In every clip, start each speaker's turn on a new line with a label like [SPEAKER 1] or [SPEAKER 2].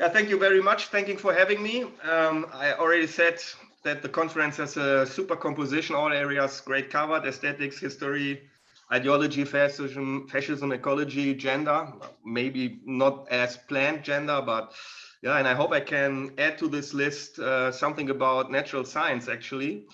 [SPEAKER 1] Yeah, thank you very much. Thank you for having me. I already said that the conference has a super composition, all areas great covered: aesthetics, history, ideology, fascism, ecology, gender. Maybe not as planned gender, but yeah, and I hope I can add to this list something about natural science, actually.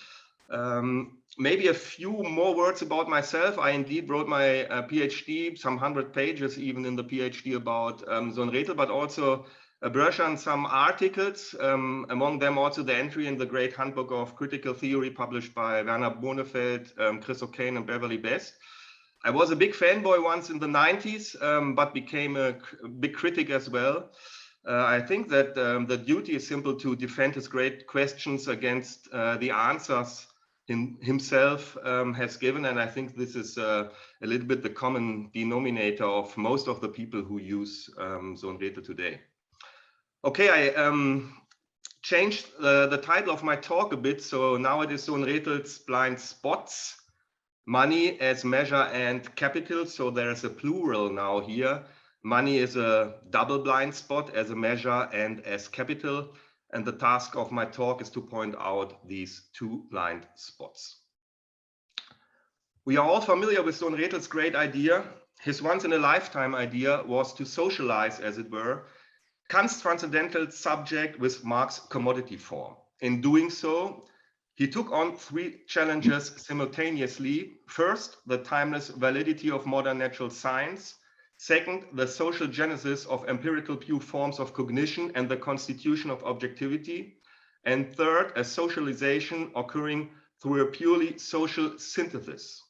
[SPEAKER 1] Maybe a few more words about myself. I indeed wrote my PhD, some 100 pages even in the PhD about Sohn-Rethel, but also a brush on some articles, among them also the entry in the great handbook of critical theory published by Werner Bonefeld, Chris O'Kane and Beverly Best. I was a big fanboy once in the 90s, but became a big critic as well. I think that the duty is simple: to defend his great questions against the answers himself has given, and I think this is a little bit the common denominator of most of the people who use Sohn-Rethel today. Okay, I changed the title of my talk a bit, so now it is Sohn-Rethel's blind spots: money as measure and capital. So there is a plural now here. Money is a double blind spot, as a measure and as capital. And the task of my talk is to point out these two blind spots. We are all familiar with Sohn-Rethel's great idea. His once-in-a-lifetime idea was to socialize, as it were, Kant's transcendental subject with Marx's commodity form. In doing so, he took on three challenges simultaneously. First, the timeless validity of modern natural science. Second, the social genesis of empirical pure forms of cognition and the constitution of objectivity. And third, a socialization occurring through a purely social synthesis.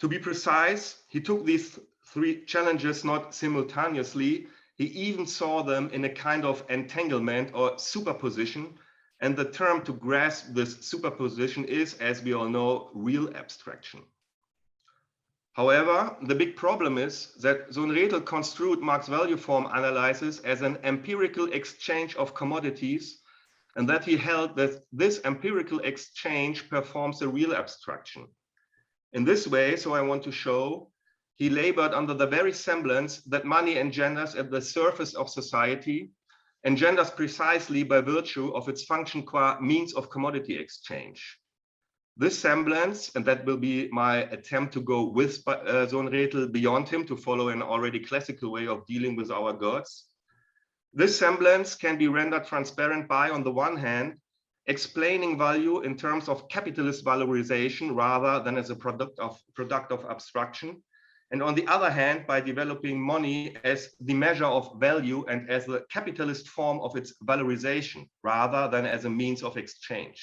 [SPEAKER 1] To be precise, he took these three challenges not simultaneously. He even saw them in a kind of entanglement or superposition. And the term to grasp this superposition is, as we all know, real abstraction. However, the big problem is that Sohn-Rethel construed Marx value form analysis as an empirical exchange of commodities, and that he held that this empirical exchange performs a real abstraction. In this way, so I want to show, he labored under the very semblance that money engenders at the surface of society, engenders precisely by virtue of its function qua means of commodity exchange. This semblance, and that will be my attempt to go with Sohn-Rethel beyond him, to follow an already classical way of dealing with our gods. This semblance can be rendered transparent by, on the one hand, explaining value in terms of capitalist valorization rather than as a product of abstraction, and on the other hand, by developing money as the measure of value and as the capitalist form of its valorization rather than as a means of exchange.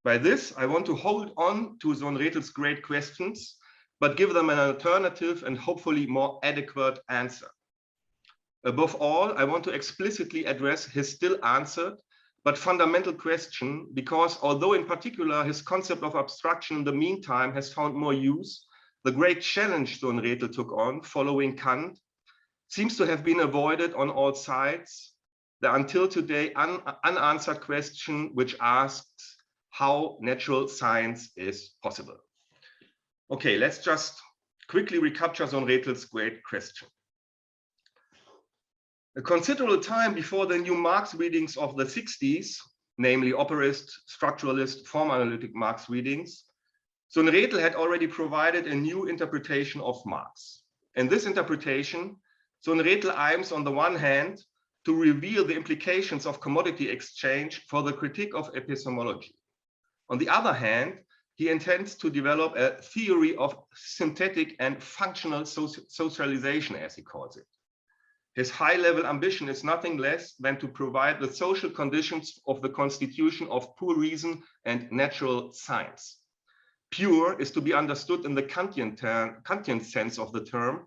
[SPEAKER 1] By this, I want to hold on to Sohn-Rethel's great questions, but give them an alternative and hopefully more adequate answer. Above all, I want to explicitly address his still answered but fundamental question, because although in particular his concept of abstraction in the meantime has found more use, the great challenge Sohn-Rethel took on, following Kant, seems to have been avoided on all sides. The until today unanswered question, which asks how natural science is possible. Okay, let's just quickly recapture Sohn-Rethel's great question. A considerable time before the new Marx readings of the 60s, namely operaist, structuralist, form analytic Marx readings, Sohn-Rethel had already provided a new interpretation of Marx. In this interpretation, Sohn-Rethel aims on the one hand to reveal the implications of commodity exchange for the critique of epistemology. On the other hand, he intends to develop a theory of synthetic and functional socialization, as he calls it. His high-level ambition is nothing less than to provide the social conditions of the constitution of pure reason and natural science. Pure is to be understood in the Kantian sense of the term,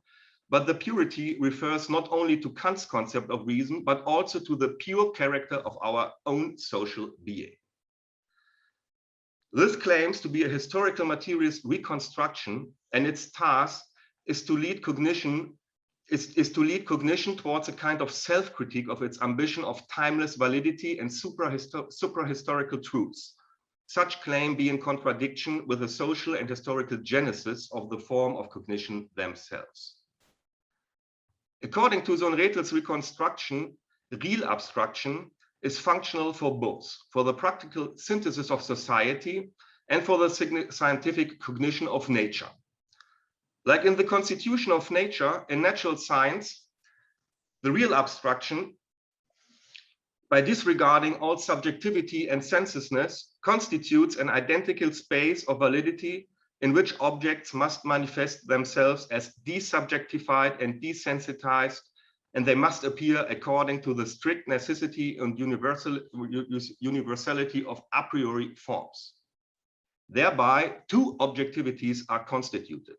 [SPEAKER 1] but the purity refers not only to Kant's concept of reason, but also to the pure character of our own social being. This claims to be a historical materialist reconstruction, and its task is to lead cognition towards a kind of self-critique of its ambition of timeless validity and supra-historical truths. Such claim be in contradiction with the social and historical genesis of the form of cognition themselves. According to Sohn-Rethel's reconstruction, real abstraction is functional for both, for the practical synthesis of society and for the scientific cognition of nature. Like in the constitution of nature, in natural science, the real abstraction, by disregarding all subjectivity and sensuousness, constitutes an identical space of validity in which objects must manifest themselves as desubjectified and desensitized, and they must appear according to the strict necessity and universality of a priori forms. Thereby, two objectivities are constituted.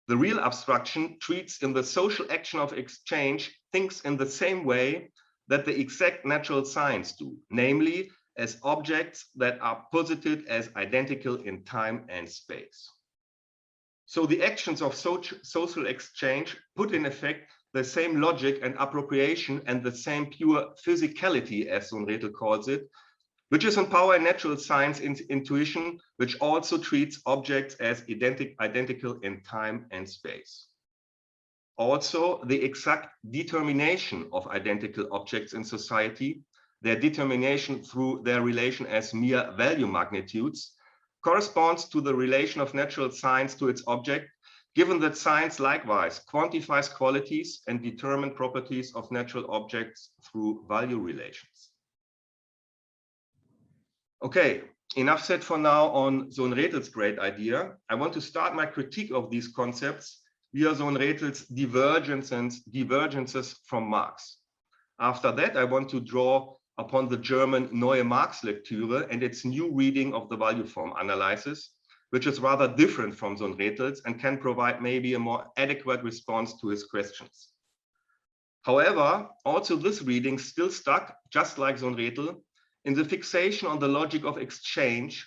[SPEAKER 1] The real abstraction treats in the social action of exchange things in the same way that the exact natural science do, namely as objects that are posited as identical in time and space. So the actions of social exchange put in effect the same logic and appropriation and the same pure physicality, as Sohn-Rethel calls it, which is in power in natural science intuition, which also treats objects as identical in time and space. Also, the exact determination of identical objects in society, their determination through their relation as mere value magnitudes, corresponds to the relation of natural science to its object, given that science likewise quantifies qualities and determined properties of natural objects through value relations. Okay, enough said for now on Sohn-Rethel's great idea. I want to start my critique of these concepts via Sohn-Rethel's Divergences from Marx. After that, I want to draw upon the German Neue Marx-Lektüre and its new reading of the value form analysis, which is rather different from Sohn-Rethel's and can provide maybe a more adequate response to his questions. However, also this reading still stuck, just like Sohn-Rethel, in the fixation on the logic of exchange,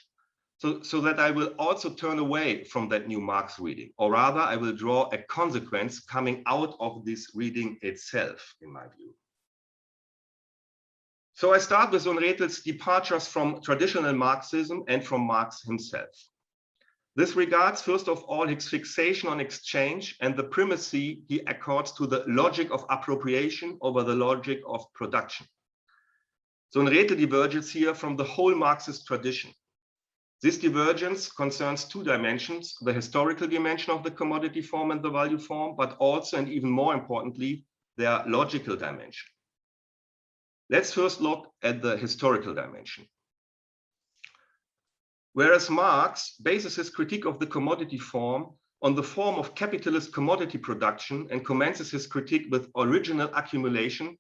[SPEAKER 1] so that I will also turn away from that new Marx reading, or rather I will draw a consequence coming out of this reading itself, in my view. So I start with Sohn-Rethel's departures from traditional Marxism and from Marx himself. This regards, first of all, his fixation on exchange and the primacy he accords to the logic of appropriation over the logic of production. Sohn-Rethel diverges here from the whole Marxist tradition. This divergence concerns two dimensions, the historical dimension of the commodity form and the value form, but also, and even more importantly, their logical dimension. Let's first look at the historical dimension. Whereas Marx bases his critique of the commodity form on the form of capitalist commodity production and commences his critique with original accumulation,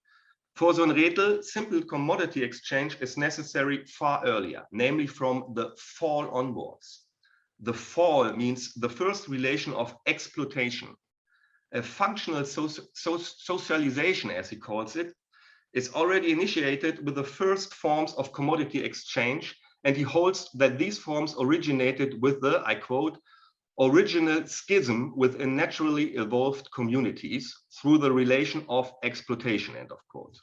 [SPEAKER 1] for Sohn-Rethel, simple commodity exchange is necessary far earlier, namely from the fall onwards. The fall means the first relation of exploitation. A functional socialization, as he calls it, is already initiated with the first forms of commodity exchange, and he holds that these forms originated with the, I quote, original schism within naturally evolved communities through the relation of exploitation, end of quote.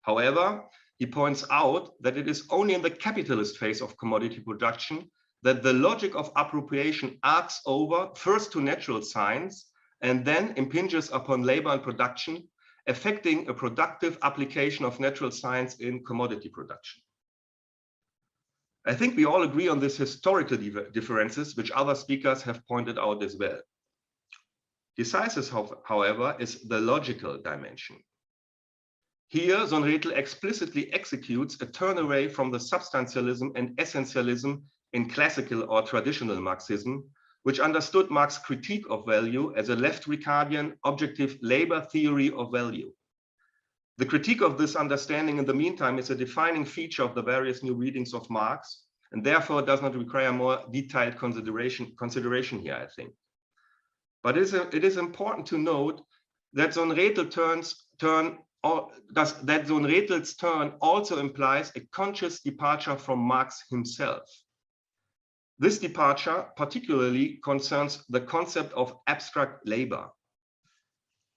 [SPEAKER 1] However, he points out that it is only in the capitalist phase of commodity production that the logic of appropriation arcs over first to natural science and then impinges upon labor and production, affecting a productive application of natural science in commodity production. I think we all agree on these historical differences, which other speakers have pointed out as well. Decisive, however, is the logical dimension. Here, Sohn-Rethel explicitly executes a turn away from the substantialism and essentialism in classical or traditional Marxism, which understood Marx's critique of value as a left-Ricardian objective labor theory of value. The critique of this understanding in the meantime is a defining feature of the various new readings of Marx, and therefore does not require more detailed consideration here, I think. But it is important to note that Sohn-Rethel's turn also implies a conscious departure from Marx himself. This departure particularly concerns the concept of abstract labor.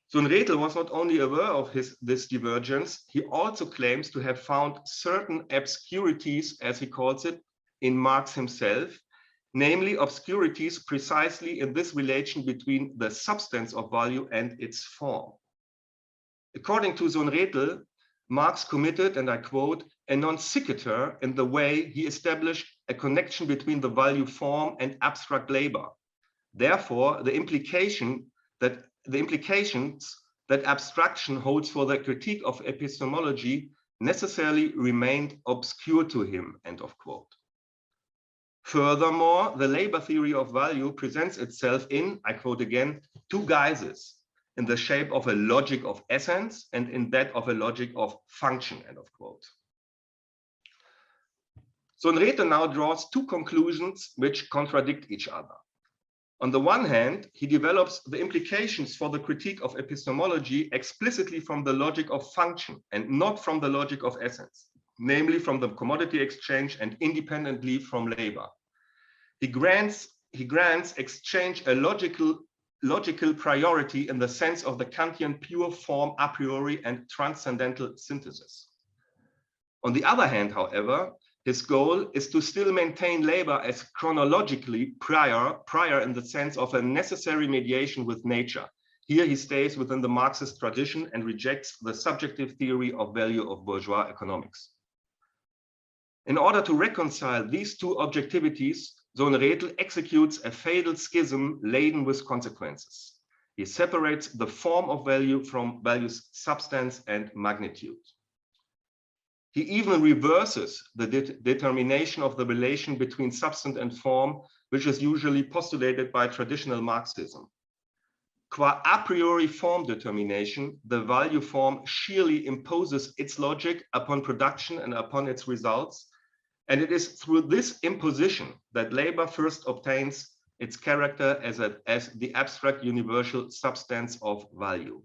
[SPEAKER 1] Sohn-Rethel was not only aware of this divergence, he also claims to have found certain obscurities, as he calls it, in Marx himself, namely obscurities precisely in this relation between the substance of value and its form. According to Sohn-Rethel, Marx committed, and I quote, a non sequitur in the way he established a connection between the value form and abstract labor. Therefore, the implications that abstraction holds for the critique of epistemology necessarily remained obscure to him, end of quote. Furthermore, the labor theory of value presents itself in, I quote again, two guises, in the shape of a logic of essence and in that of a logic of function, end of quote. Sohn-Rethel now draws two conclusions which contradict each other. On the one hand, he develops the implications for the critique of epistemology explicitly from the logic of function and not from the logic of essence, namely from the commodity exchange and independently from labor. He grants exchange a logical priority in the sense of the Kantian pure form a priori and transcendental synthesis. On the other hand, however, his goal is to still maintain labor as chronologically prior in the sense of a necessary mediation with nature. Here he stays within the Marxist tradition and rejects the subjective theory of value of bourgeois economics. In order to reconcile these two objectivities, Sohn-Rethel executes a fatal schism laden with consequences. He separates the form of value from value's substance and magnitude. He even reverses the determination of the relation between substance and form, which is usually postulated by traditional Marxism. Qua a priori form determination, the value form sheerly imposes its logic upon production and upon its results, and it is through this imposition that labor first obtains its character as the abstract universal substance of value.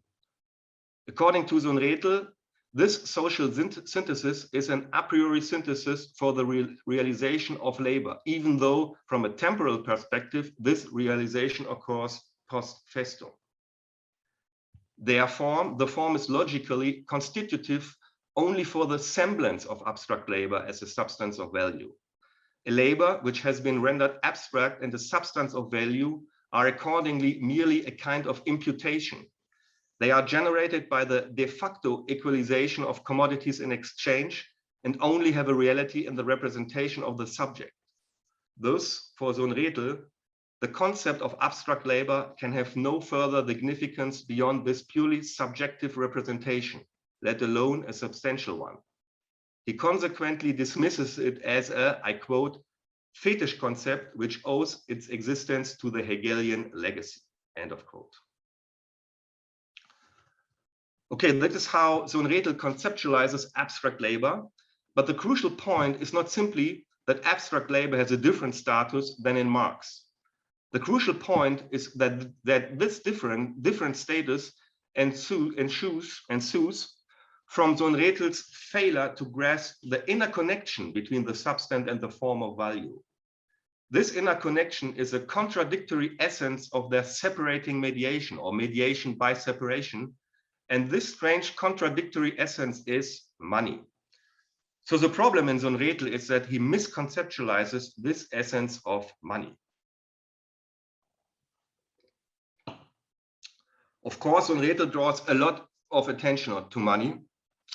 [SPEAKER 1] According to Sohn-Rethel, this social synthesis is an a priori synthesis for the realization of labor, even though from a temporal perspective, this realization occurs post festum. Therefore, the form is logically constitutive only for the semblance of abstract labor as a substance of value. A labor which has been rendered abstract and the substance of value are accordingly merely a kind of imputation. They are generated by the de facto equalization of commodities in exchange and only have a reality in the representation of the subject. Thus, for Sohn-Rethel, the concept of abstract labor can have no further significance beyond this purely subjective representation, let alone a substantial one. He consequently dismisses it as a, I quote, fetish concept which owes its existence to the Hegelian legacy, end of quote. Okay, that is how Sohn-Rethel conceptualizes abstract labor, but the crucial point is not simply that abstract labor has a different status than in Marx. The crucial point is that this different status ensues from Sohn-Rethel's failure to grasp the inner connection between the substance and the form of value. This inner connection is a contradictory essence of their separating mediation or mediation by separation. And this strange contradictory essence is money. So the problem in Sohn-Rethel is that he misconceptualizes this essence of money. Of course, Sohn-Rethel draws a lot of attention to money.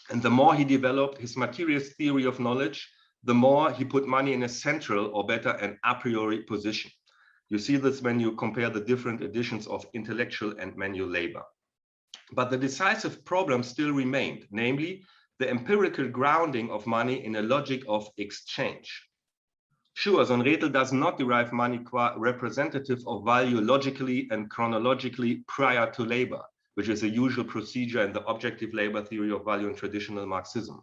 [SPEAKER 1] And the more he developed his materialist theory of knowledge, the more he put money in a central, or better, an a priori position. You see this when you compare the different editions of intellectual and manual labor. But the decisive problem still remained, namely the empirical grounding of money in a logic of exchange. Sure, Sohn-Rethel does not derive money qua representative of value logically and chronologically prior to labor, which is a usual procedure in the objective labor theory of value in traditional Marxism.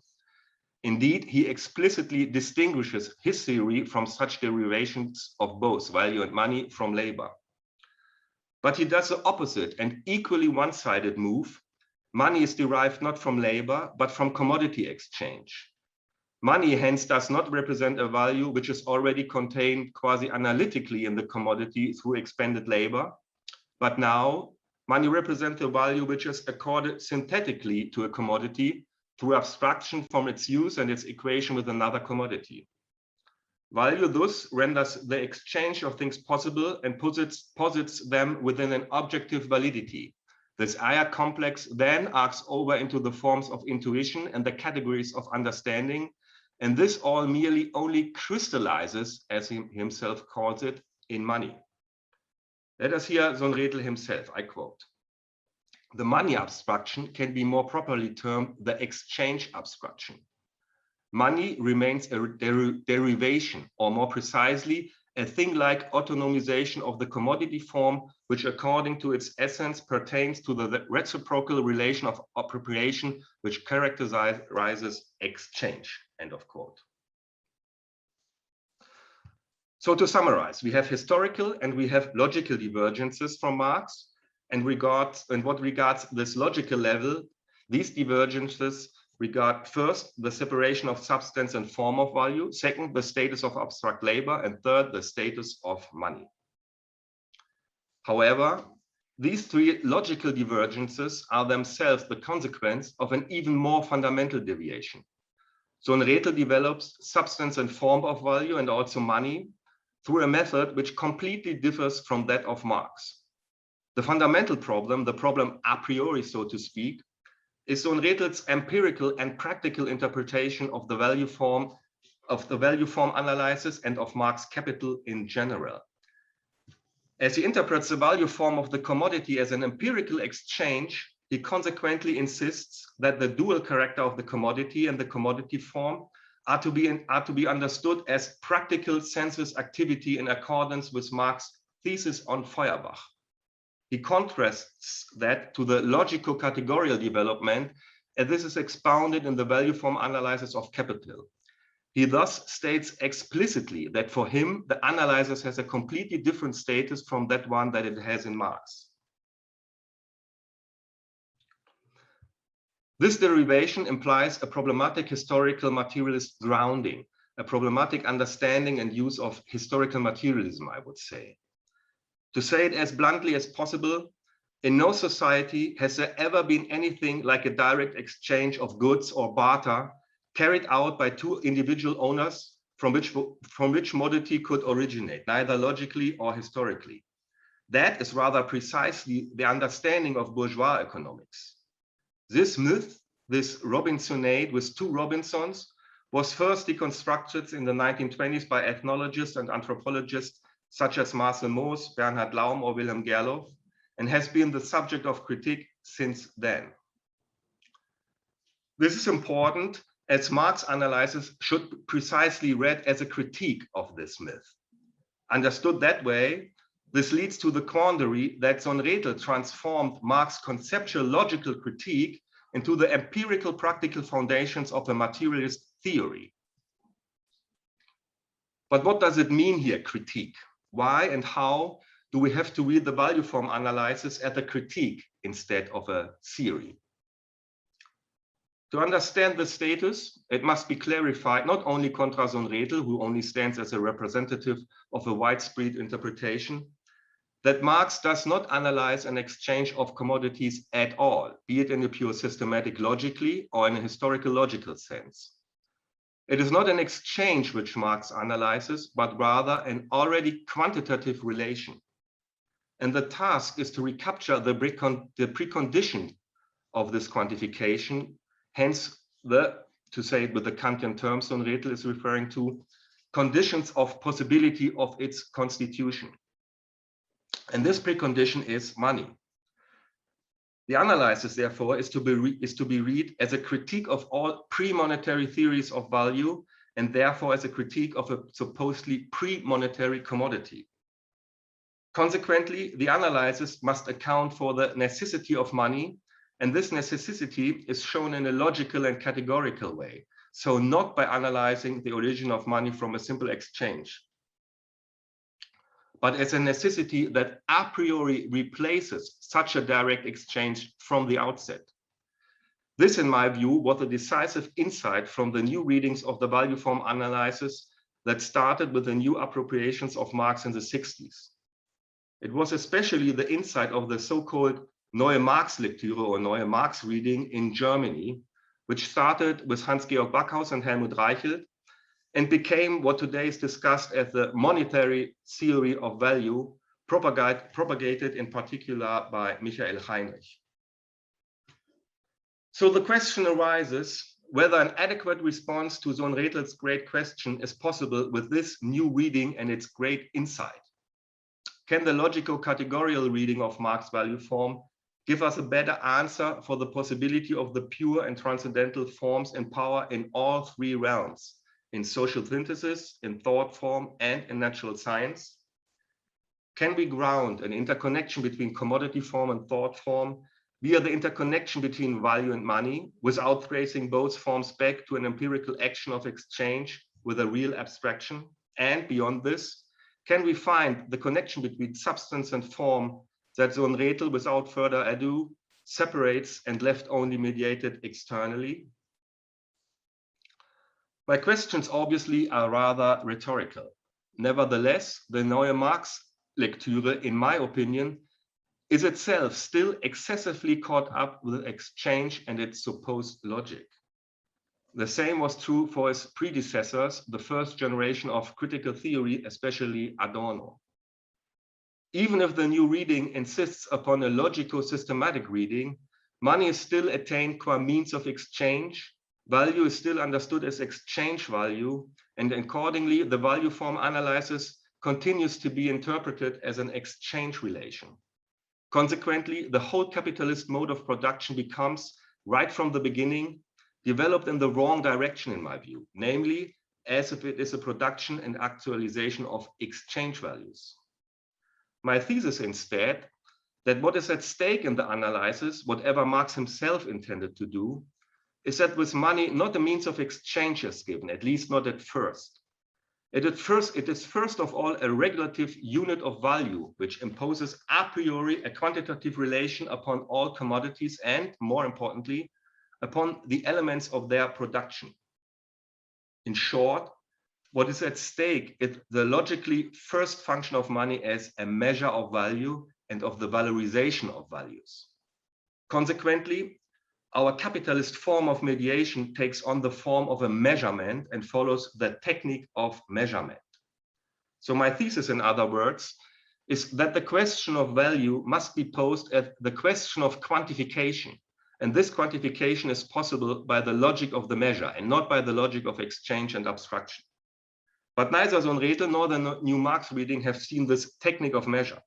[SPEAKER 1] Indeed, he explicitly distinguishes his theory from such derivations of both value and money from labor. But he does the opposite and equally one-sided move. Money is derived not from labor, but from commodity exchange. Money hence does not represent a value which is already contained quasi-analytically in the commodity through expended labor, but now money represents a value which is accorded synthetically to a commodity through abstraction from its use and its equation with another commodity. Value thus renders the exchange of things possible and posits them within an objective validity, This higher complex then arcs over into the forms of intuition and the categories of understanding, and this all merely only crystallizes, as he himself calls it, in money. Let us hear Sohn-Rethel himself, I quote, "The money abstraction can be more properly termed the exchange abstraction. Money remains a derivation, or more precisely, a thing-like autonomization of the commodity form, which according to its essence pertains to the reciprocal relation of appropriation, which characterizes exchange," end of quote. So to summarize, we have historical and we have logical divergences from Marx, and what regards this logical level, these divergences regard first the separation of substance and form of value, second the status of abstract labor, and third the status of money. However, these three logical divergences are themselves the consequence of an even more fundamental deviation. Sohn-Rethel develops substance and form of value and also money through a method which completely differs from that of Marx. The fundamental problem, the problem a priori, so to speak, is Sohn-Rethel's empirical and practical interpretation of the value form analysis and of Marx's Kapital in general. As he interprets the value form of the commodity as an empirical exchange, he consequently insists that the dual character of the commodity and the commodity form are to be understood as practical sensuous activity in accordance with Marx's thesis on Feuerbach. He contrasts that to the logico-categorical development, and this is expounded in the value form analysis of Kapital. He thus states explicitly that for him, the analysis has a completely different status from that one that it has in Marx. This derivation implies a problematic historical materialist grounding, a problematic understanding and use of historical materialism, I would say. To say it as bluntly as possible, in no society has there ever been anything like a direct exchange of goods or barter carried out by two individual owners from which commodity could originate, neither logically or historically. That is rather precisely the understanding of bourgeois economics. This myth, this Robinsonade with two Robinsons, was first deconstructed in the 1920s by ethnologists and anthropologists such as Marcel Mauss, Bernhard Laum, or Wilhelm Gerloff, and has been the subject of critique since then. This is important as Marx's analysis should be precisely read as a critique of this myth. Understood that way, this leads to the quandary that Sohn-Rethel transformed Marx's conceptual logical critique into the empirical practical foundations of a materialist theory. But what does it mean here, critique? Why and how do we have to read the value form analysis as a critique instead of a theory? To understand the status, it must be clarified not only contra Sohn-Rethel, who only stands as a representative of a widespread interpretation, that Marx does not analyze an exchange of commodities at all, be it in a pure systematic logically or in a historical logical sense. It is not an exchange which Marx analyzes, but rather an already quantitative relation. And the task is to recapture the precondition of this quantification, hence to say it with the Kantian term Sohn-Rethel is referring to, conditions of possibility of its constitution. And this precondition is money. The analysis, therefore, is to be read as a critique of all pre-monetary theories of value, and therefore as a critique of a supposedly pre-monetary commodity. Consequently, the analysis must account for the necessity of money, and this necessity is shown in a logical and categorical way, so not by analyzing the origin of money from a simple exchange, but as a necessity that a priori replaces such a direct exchange from the outset. This, in my view, was a decisive insight from the new readings of the value form analysis that started with the new appropriations of Marx in the 60s. It was especially the insight of the so-called Neue Marx-Lektüre or Neue Marx reading in Germany, which started with Hans-Georg Backhaus and Helmut Reichelt, and became what today is discussed as the monetary theory of value, propagated in particular by Michael Heinrich. So the question arises whether an adequate response to Sohn-Rethel's great question is possible with this new reading and its great insight. Can the logical categorical reading of Marx's value form give us a better answer for the possibility of the pure and transcendental forms in power in all three realms, in social synthesis, in thought form, and in natural science? Can we ground an interconnection between commodity form and thought form via the interconnection between value and money without tracing both forms back to an empirical action of exchange with a real abstraction? And beyond this, can we find the connection between substance and form that Sohn-Rethel, without further ado, separates and left only mediated externally? My questions obviously are rather rhetorical. Nevertheless, the Neue Marx Lektüre, in my opinion, is itself still excessively caught up with exchange and its supposed logic. The same was true for his predecessors, the first generation of critical theory, especially Adorno. Even if the new reading insists upon a logico-systematic reading, money is still attained qua means of exchange, value is still understood as exchange value, and accordingly, the value form analysis continues to be interpreted as an exchange relation. Consequently, the whole capitalist mode of production becomes, right from the beginning, developed in the wrong direction, in my view, namely, as if it is a production and actualization of exchange values. My thesis instead, that what is at stake in the analysis, whatever Marx himself intended to do, is that with money, not a means of exchange is given, at least not at first. It is first of all a regulative unit of value, which imposes a priori a quantitative relation upon all commodities and, more importantly, upon the elements of their production. In short, what is at stake is the logically first function of money as a measure of value and of the valorization of values. Consequently, our capitalist form of mediation takes on the form of a measurement and follows the technique of measurement. So my thesis, in other words, is that the question of value must be posed as the question of quantification. And this quantification is possible by the logic of the measure and not by the logic of exchange and abstraction. But neither Sohn-Rethel nor the new Marx reading have seen this technique of measure.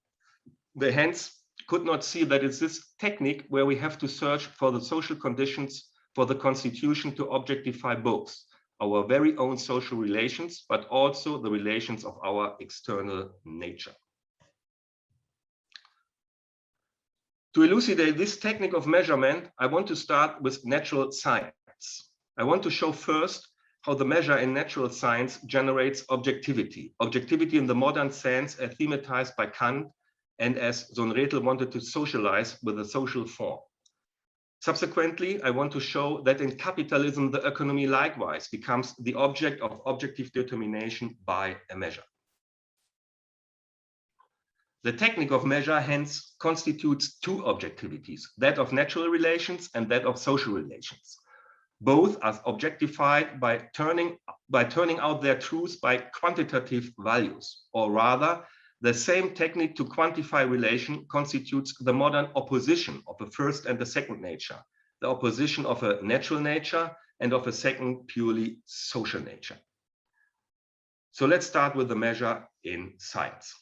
[SPEAKER 1] They hence could not see that it's this technique where we have to search for the social conditions for the constitution to objectify both our very own social relations, but also the relations of our external nature. To elucidate this technique of measurement, I want to start with natural science. I want to show first how the measure in natural science generates objectivity. Objectivity in the modern sense as thematized by Kant and as Sohn-Rethel wanted to socialize with a social form. Subsequently, I want to show that in capitalism, the economy likewise becomes the object of objective determination by a measure. The technique of measure hence constitutes two objectivities, that of natural relations and that of social relations. Both are objectified by turning out their truths by quantitative values, or rather, the same technique to quantify relation constitutes the modern opposition of a first and a second nature, the opposition of a natural nature and of a second purely social nature. So let's start with the measure in science.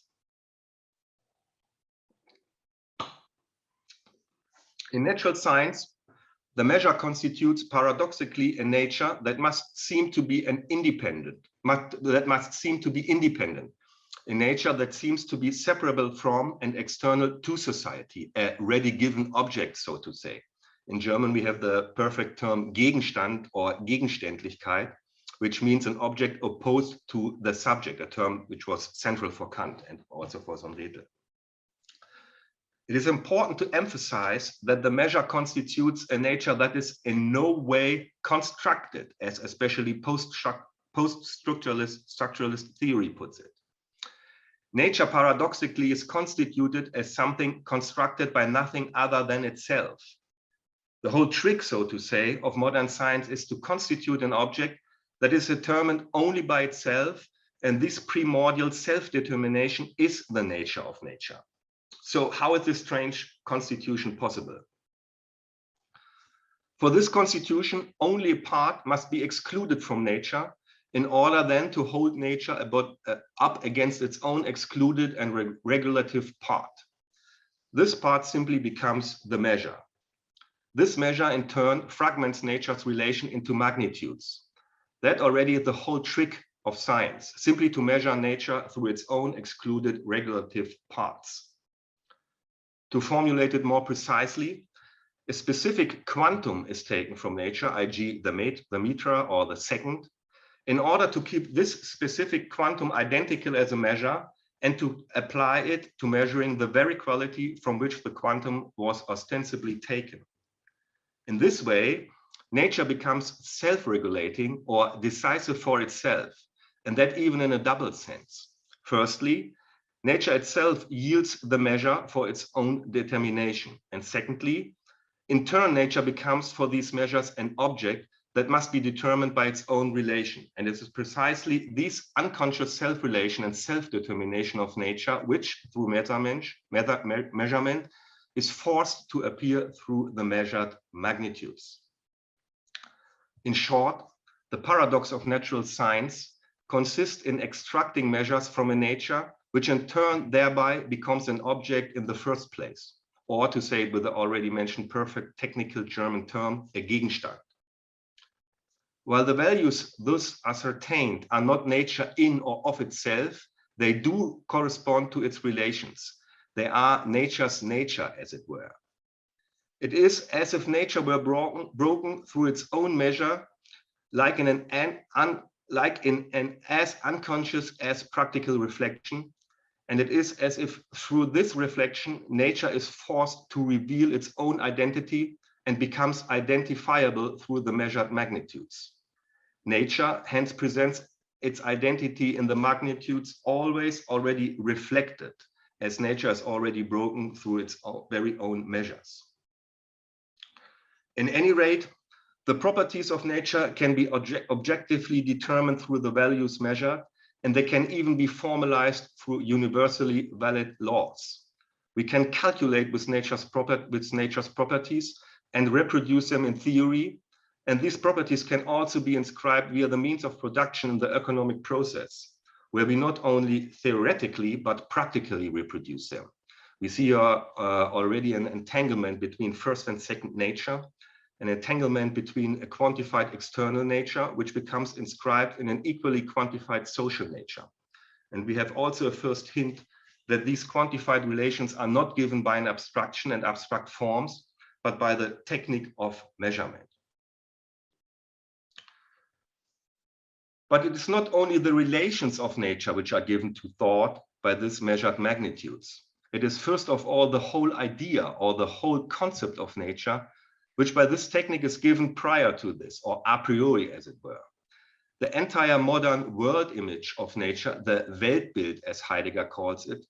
[SPEAKER 1] In natural science, the measure constitutes paradoxically a nature that must seem to be independent, a nature that seems to be separable from and external to society, a ready given object, so to say. In German, we have the perfect term Gegenstand or Gegenständlichkeit, which means an object opposed to the subject, a term which was central for Kant and also for Sohn-Rethel. It is important to emphasize that the measure constitutes a nature that is in no way constructed, as especially post-structuralist theory puts it. Nature paradoxically is constituted as something constructed by nothing other than itself. The whole trick, so to say, of modern science is to constitute an object that is determined only by itself, and this primordial self-determination is the nature of nature. So how is this strange constitution possible? For this constitution, only a part must be excluded from nature in order then to hold nature up against its own excluded and regulative part. This part simply becomes the measure. This measure in turn fragments nature's relation into magnitudes. That already is the whole trick of science, simply to measure nature through its own excluded regulative parts. To formulate it more precisely, a specific quantum is taken from nature, i.e. the meter or the second, in order to keep this specific quantum identical as a measure and to apply it to measuring the very quality from which the quantum was ostensibly taken. In this way, nature becomes self-regulating or decisive for itself, and that even in a double sense. Firstly, nature itself yields the measure for its own determination. And secondly, in turn, nature becomes for these measures an object that must be determined by its own relation. And it is precisely this unconscious self-relation and self-determination of nature, which through measurement is forced to appear through the measured magnitudes. In short, the paradox of natural science consists in extracting measures from a nature, which in turn thereby becomes an object in the first place, or to say it with the already mentioned perfect technical German term, a Gegenstand. While the values thus ascertained are not nature in or of itself, they do correspond to its relations. They are nature's nature, as it were. It is as if nature were broken through its own measure, like in an as unconscious as practical reflection. And it is as if through this reflection, nature is forced to reveal its own identity and becomes identifiable through the measured magnitudes. Nature hence presents its identity in the magnitudes always already reflected, as nature is already broken through its very own measures. In any rate, the properties of nature can be objectively determined through the values measured, and they can even be formalized through universally valid laws. We can calculate with nature's properties and reproduce them in theory, and these properties can also be inscribed via the means of production in the economic process, where we not only theoretically but practically reproduce them. We see here already an entanglement between first and second nature, an entanglement between a quantified external nature, which becomes inscribed in an equally quantified social nature. And we have also a first hint that these quantified relations are not given by an abstraction and abstract forms, but by the technique of measurement. But it is not only the relations of nature which are given to thought by this measured magnitudes. It is first of all the whole idea or the whole concept of nature, which by this technique is given prior to this, or a priori, as it were. The entire modern world image of nature, the Weltbild, as Heidegger calls it,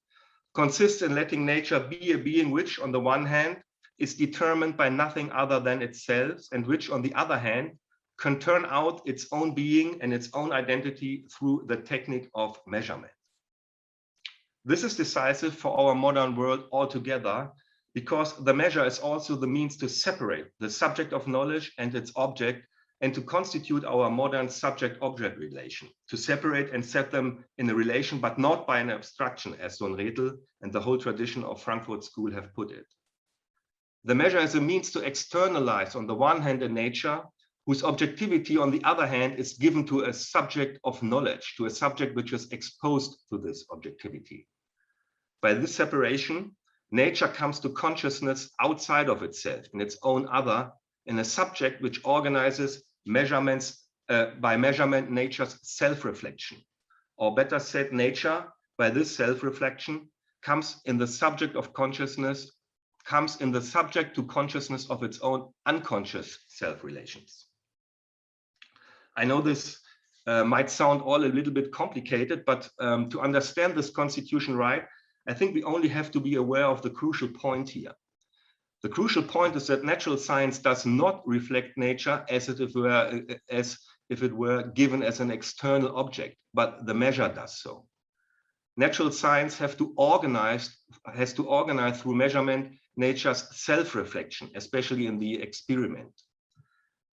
[SPEAKER 1] consists in letting nature be a being which, on the one hand, is determined by nothing other than itself, and which, on the other hand, can turn out its own being and its own identity through the technique of measurement. This is decisive for our modern world altogether, because the measure is also the means to separate the subject of knowledge and its object, and to constitute our modern subject-object relation, to separate and set them in a relation, but not by an abstraction, as Sohn-Rethel and the whole tradition of Frankfurt School have put it. The measure is a means to externalize, on the one hand, a nature whose objectivity, on the other hand, is given to a subject of knowledge, to a subject which is exposed to this objectivity. By this separation, nature comes to consciousness outside of itself, in its own other, in a subject which organizes measurements by measurement nature's self-reflection. Or better said, nature, by this self-reflection, comes in the subject of consciousness, comes in the subject to consciousness of its own unconscious self-relations. I know this might sound all a little bit complicated, but to understand this constitution right, I think we only have to be aware of the crucial point here. The crucial point is that natural science does not reflect nature as if it were given as an external object, but the measure does so. Natural science has to organize through measurement nature's self-reflection, especially in the experiment.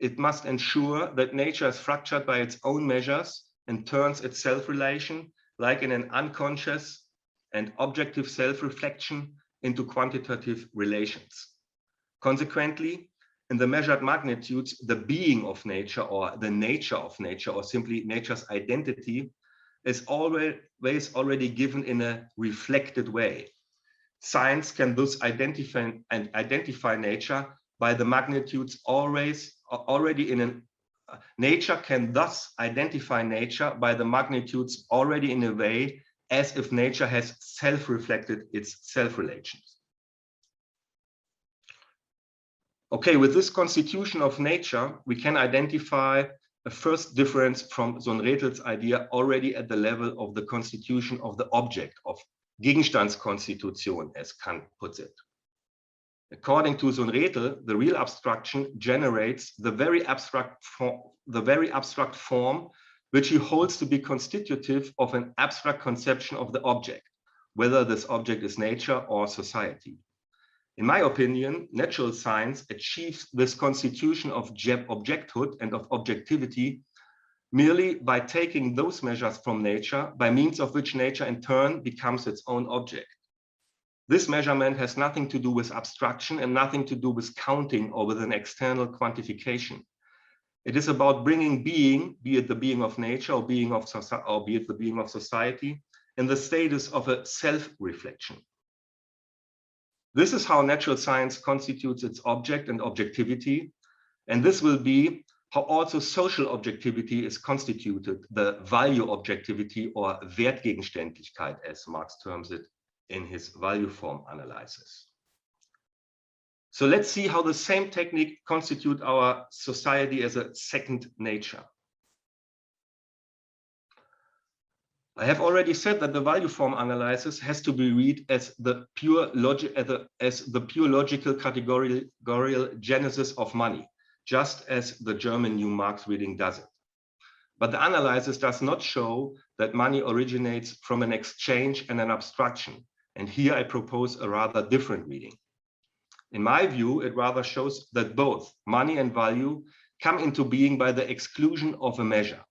[SPEAKER 1] it must ensure that nature is structured by its own measures and turns its self-relation, like in an unconscious and objective self-reflection, into quantitative relations. Consequently, in the measured magnitudes, the being of nature or the nature of nature or simply nature's identity is always already given in a reflected way. Science can thus identify nature by the magnitudes already in an nature can thus identify nature by the magnitudes already in a way as if nature has self-reflected its self-relations. Okay, with this constitution of nature, we can identify a first difference from Sohn-Rethel's idea already at the level of the constitution of the object, of Gegenstandskonstitution, as Kant puts it. According to Sohn-Rethel, the real abstraction generates the very abstract form which he holds to be constitutive of an abstract conception of the object, whether this object is nature or society. In my opinion, natural science achieves this constitution of objecthood and of objectivity merely by taking those measures from nature, by means of which nature in turn becomes its own object. This measurement has nothing to do with abstraction and nothing to do with counting or with an external quantification. It is about bringing being, be it the being of nature or be it the being of society, in the status of a self-reflection. This is how natural science constitutes its object and objectivity, and this will be how also social objectivity is constituted, the value objectivity or Wertgegenständlichkeit, as Marx terms it in his value form analysis. So let's see how the same technique constitutes our society as a second nature. I have already said that the value form analysis has to be read as the pure logical categorical genesis of money, just as the German New Marx reading does it. But the analysis does not show that money originates from an exchange and an abstraction. And here I propose a rather different reading. In my view, it rather shows that both money and value come into being by the exclusion of a measure.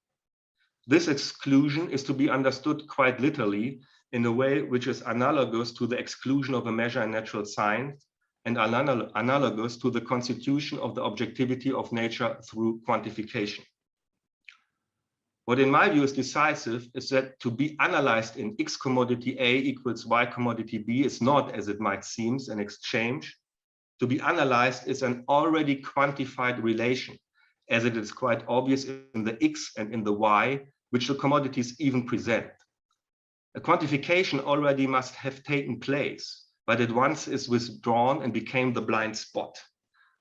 [SPEAKER 1] This exclusion is to be understood quite literally in a way which is analogous to the exclusion of a measure in natural science and analogous to the constitution of the objectivity of nature through quantification. What in my view is decisive is that to be analyzed in X commodity A equals Y commodity B is not, as it might seem, an exchange. To be analyzed is an already quantified relation, as it is quite obvious in the X and in the Y, which the commodities even present. A quantification already must have taken place, but at once is withdrawn and became the blind spot.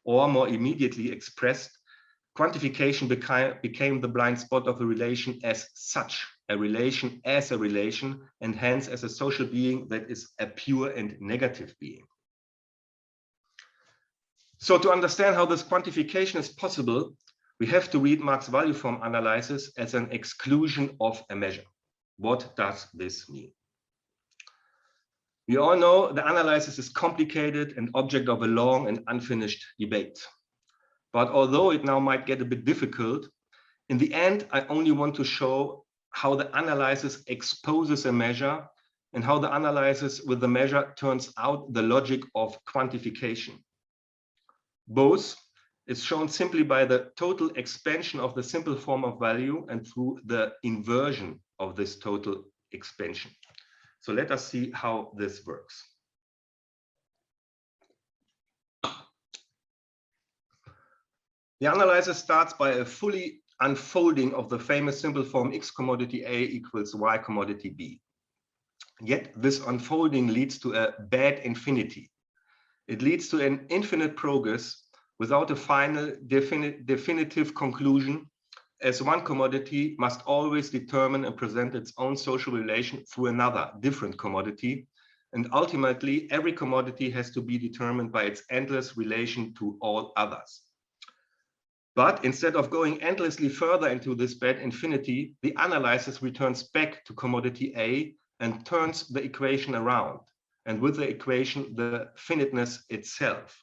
[SPEAKER 1] Or more immediately expressed, quantification became the blind spot of a relation as such, a relation as a relation, and hence as a social being that is a pure and negative being. So to understand how this quantification is possible, we have to read Marx's value form analysis as an exclusion of a measure. What does this mean? We all know the analysis is complicated and object of a long and unfinished debate. But although it now might get a bit difficult, in the end, I only want to show how the analysis exposes a measure and how the analysis with the measure turns out the logic of quantification. Both is shown simply by the total expansion of the simple form of value and through the inversion of this total expansion. So let us see how this works. The analysis starts by a fully unfolding of the famous simple form X commodity A equals Y commodity B. Yet this unfolding leads to a bad infinity. It leads to an infinite progress without a final definitive conclusion, as one commodity must always determine and present its own social relation through another different commodity. And ultimately, every commodity has to be determined by its endless relation to all others. But instead of going endlessly further into this bad infinity, the analysis returns back to commodity A and turns the equation around, and with the equation, the finiteness itself.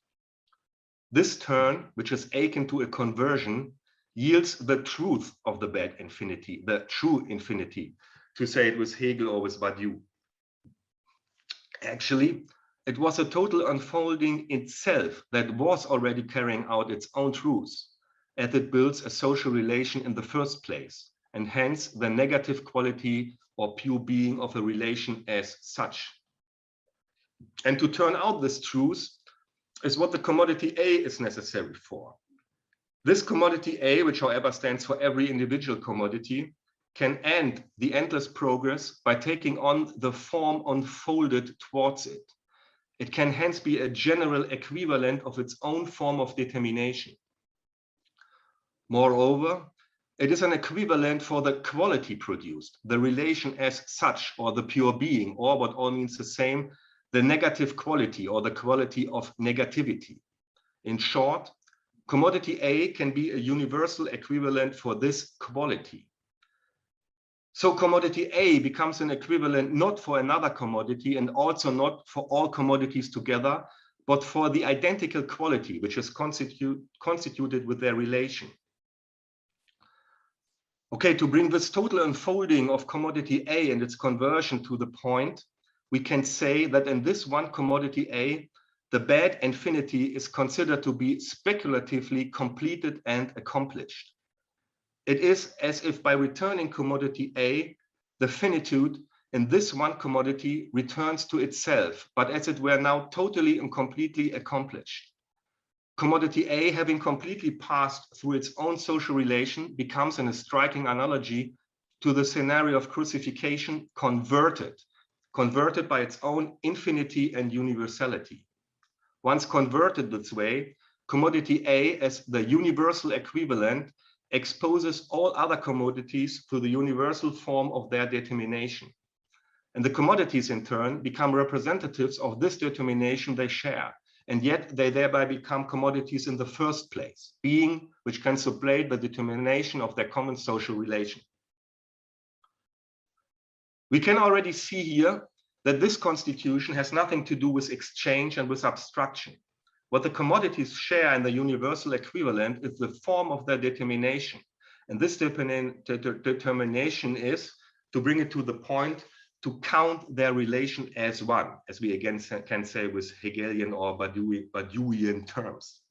[SPEAKER 1] This turn, which is akin to a conversion, yields the truth of the bad infinity, the true infinity, to say it with Hegel or with Badiou. Actually, it was a total unfolding itself that was already carrying out its own truth, as it builds a social relation in the first place, and hence the negative quality or pure being of a relation as such. And to turn out this truth is what the commodity A is necessary for. This commodity A, which however stands for every individual commodity, can end the endless progress by taking on the form unfolded towards it. It can hence be a general equivalent of its own form of determination. Moreover, it is an equivalent for the quality produced, the relation as such, or the pure being, or what all means the same, the negative quality or the quality of negativity. In short, commodity A can be a universal equivalent for this quality. So commodity A becomes an equivalent not for another commodity and also not for all commodities together, but for the identical quality which is constituted with their relation. Okay, to bring this total unfolding of commodity A and its conversion to the point, we can say that in this one commodity A, the bad infinity is considered to be speculatively completed and accomplished. It is as if by returning commodity A, the finitude in this one commodity returns to itself, but as it were now totally and completely accomplished. Commodity A, having completely passed through its own social relation, becomes in a striking analogy to the scenario of crucifixion converted by its own infinity and universality. Once converted this way, commodity A as the universal equivalent exposes all other commodities to the universal form of their determination. And the commodities in turn become representatives of this determination they share, and yet they thereby become commodities in the first place, being which can supply the determination of their common social relation. We can already see here that this constitution has nothing to do with exchange and with abstraction. What the commodities share in the universal equivalent is the form of their determination. And this determination is, to bring it to the point, to count their relation as one, as we again can say with Hegelian or Badiouian terms.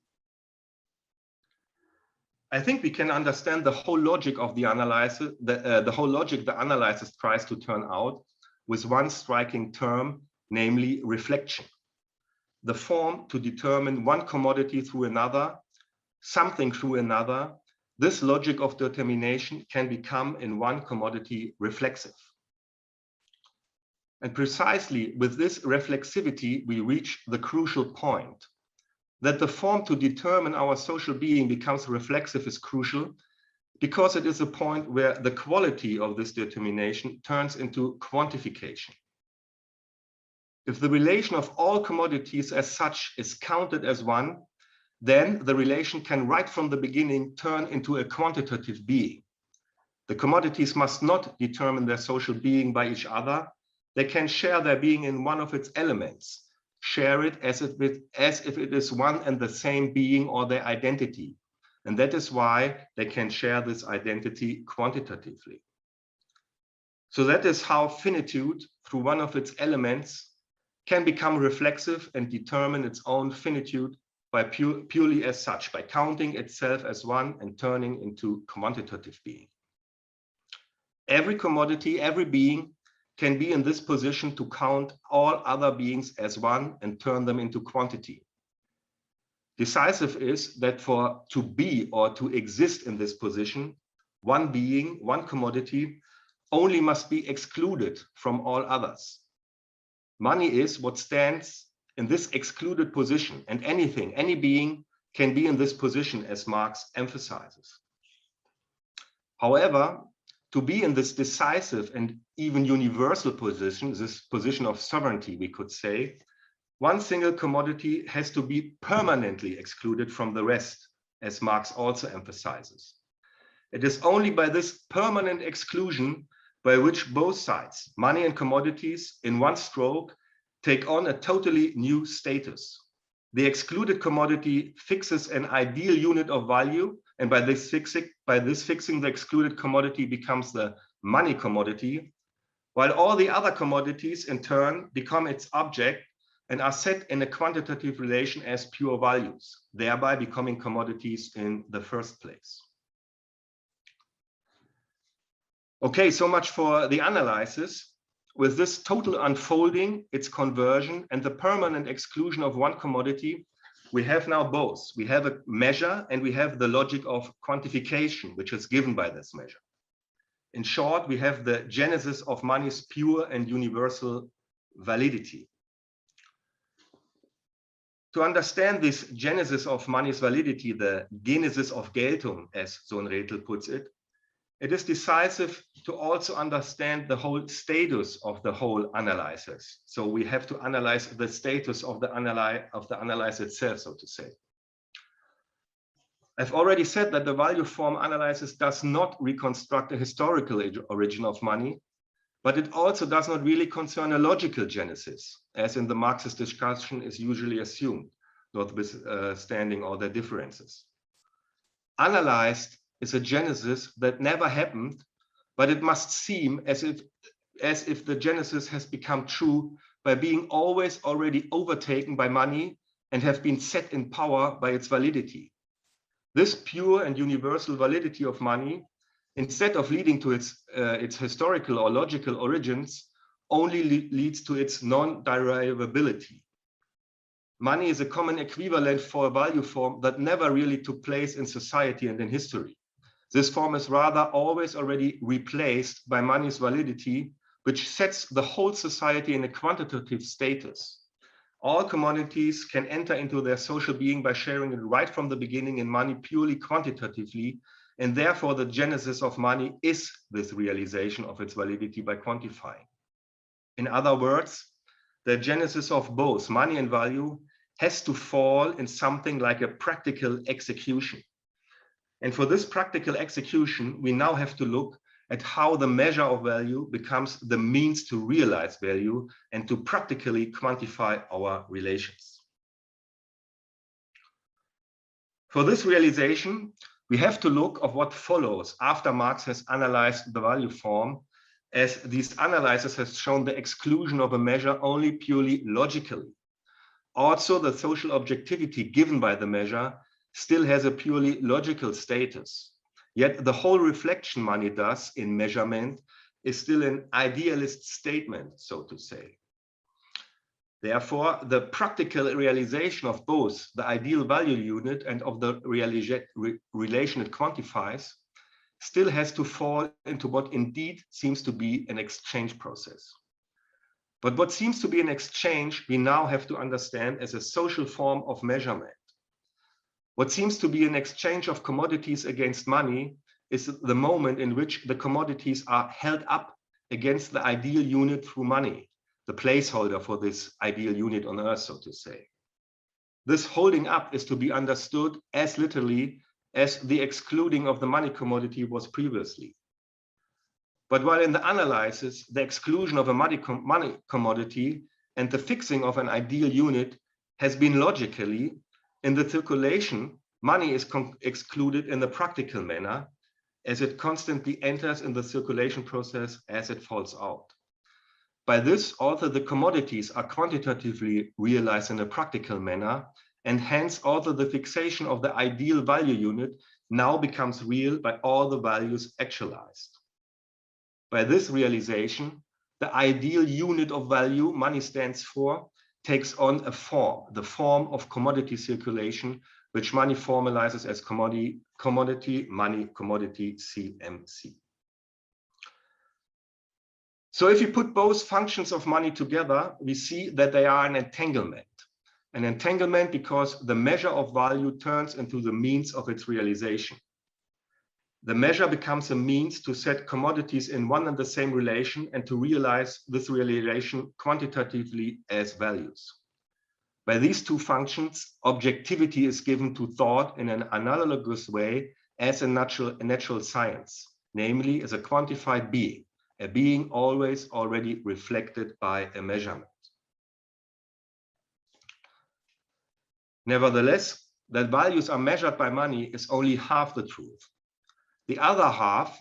[SPEAKER 1] I think we can understand the whole logic of the analysis, the whole logic the analysis tries to turn out with one striking term, namely reflection. The form to determine one commodity through another, something through another, this logic of determination can become in one commodity reflexive. And precisely with this reflexivity, we reach the crucial point. That the form to determine our social being becomes reflexive is crucial because it is a point where the quality of this determination turns into quantification. If the relation of all commodities as such is counted as one, then the relation can right from the beginning turn into a quantitative being. The commodities must not determine their social being by each other. They can share their being in one of its elements, share it as if it is one and the same being or their identity. And that is why they can share this identity quantitatively. So that is how finitude, through one of its elements, can become reflexive and determine its own finitude by purely as such, by counting itself as one and turning into quantitative being. Every commodity, every being can be in this position to count all other beings as one and turn them into quantity. Decisive is that for to be or to exist in this position, one being, one commodity, only must be excluded from all others. Money is what stands in this excluded position, and anything, any being can be in this position, as Marx emphasizes. However, to be in this decisive and even universal position, this position of sovereignty, we could say, one single commodity has to be permanently excluded from the rest, as Marx also emphasizes. It is only by this permanent exclusion by which both sides, money and commodities, in one stroke, take on a totally new status. The excluded commodity fixes an ideal unit of value, and by this fixing, the excluded commodity becomes the money commodity, while all the other commodities in turn become its object and are set in a quantitative relation as pure values, thereby becoming commodities in the first place. Okay, so much for the analysis. With this total unfolding, its conversion, and the permanent exclusion of one commodity, we have now both. We have a measure and we have the logic of quantification, which is given by this measure. In short, we have the genesis of money's pure and universal validity. To understand this genesis of money's validity, the Genesis of Geltung, as Sohn-Rethel puts it, it is decisive to also understand the whole status of the whole analysis. So we have to analyze the status of the analysis itself, so to say. I've already said that the value form analysis does not reconstruct a historical origin of money, but it also does not really concern a logical genesis, as in the Marxist discussion is usually assumed, notwithstanding all their differences. Analyzed is a genesis that never happened, but it must seem as if the genesis has become true by being always already overtaken by money and have been set in power by its validity. This pure and universal validity of money, instead of leading to its historical or logical origins, only leads to its non-derivability. Money is a common equivalent for a value form that never really took place in society and in history. This form is rather always already replaced by money's validity, which sets the whole society in a quantitative status. All commodities can enter into their social being by sharing it right from the beginning in money purely quantitatively, and therefore the genesis of money is this realization of its validity by quantifying. In other words, the genesis of both money and value has to fall in something like a practical execution. And for this practical execution, we now have to look at how the measure of value becomes the means to realize value and to practically quantify our relations. For this realization, we have to look at what follows after Marx has analyzed the value form, as these analyses has shown the exclusion of a measure only purely logically. Also, the social objectivity given by the measure still has a purely logical status. Yet the whole reflection money does in measurement is still an idealist statement, so to say. Therefore, the practical realization of both the ideal value unit and of the relation it quantifies still has to fall into what indeed seems to be an exchange process. But what seems to be an exchange, we now have to understand as a social form of measurement. What seems to be an exchange of commodities against money is the moment in which the commodities are held up against the ideal unit through money, the placeholder for this ideal unit on earth, so to say. This holding up is to be understood as literally as the excluding of the money commodity was previously. But while in the analysis, the exclusion of a money commodity and the fixing of an ideal unit has been logically, in the circulation, money is excluded in the practical manner, as it constantly enters in the circulation process as it falls out. By this, also the commodities are quantitatively realized in a practical manner, and hence also the fixation of the ideal value unit now becomes real by all the values actualized. By this realization, the ideal unit of value money stands for takes on a form, the form of commodity circulation, which money formalizes as commodity, money, commodity, CMC. So if you put both functions of money together, we see that they are an entanglement. An entanglement because the measure of value turns into the means of its realization. The measure becomes a means to set commodities in one and the same relation and to realize this relation quantitatively as values. By these two functions, objectivity is given to thought in an analogous way as a natural science, namely as a quantified being, a being always already reflected by a measurement. Nevertheless, that values are measured by money is only half the truth. The other half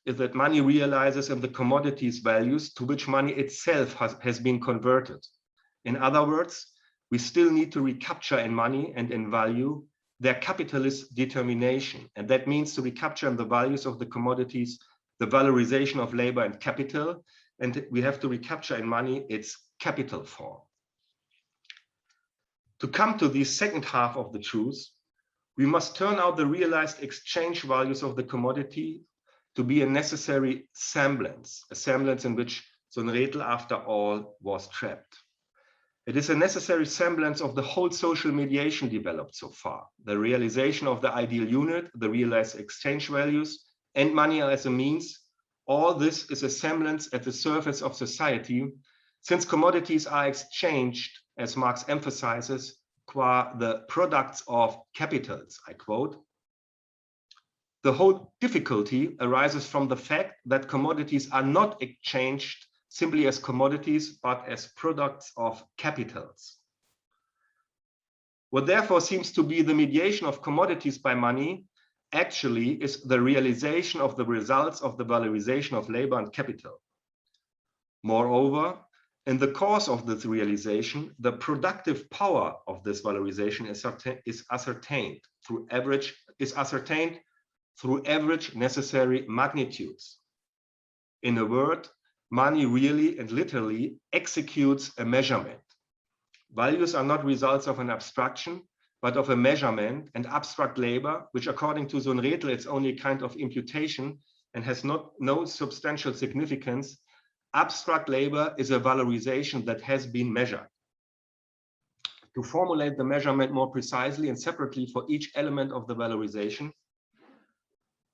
[SPEAKER 1] is that money realizes in the commodities values to which money itself has been converted. In other words, we still need to recapture in money and in value their capitalist determination. And that means to recapture in the values of the commodities, the valorization of labor and capital. And we have to recapture in money its capital form. To come to the second half of the truth, we must turn out the realized exchange values of the commodity to be a necessary semblance, a semblance in which Sohn-Rethel, after all, was trapped. It is a necessary semblance of the whole social mediation developed so far, the realization of the ideal unit, the realized exchange values, and money as a means. All this is a semblance at the surface of society, since commodities are exchanged, as Marx emphasizes, qua the products of capitals, I quote. The whole difficulty arises from the fact that commodities are not exchanged simply as commodities, but as products of capitals. What therefore seems to be the mediation of commodities by money actually is the realization of the results of the valorization of labor and capital. Moreover, in the course of this realization, the productive power of this valorization is ascertained through average necessary magnitudes. In a word, money really and literally executes a measurement. Values are not results of an abstraction, but of a measurement, and abstract labor, which according to Sohn-Rethel is only a kind of imputation and has no substantial significance. Abstract labor is a valorization that has been measured. To formulate the measurement more precisely and separately for each element of the valorization,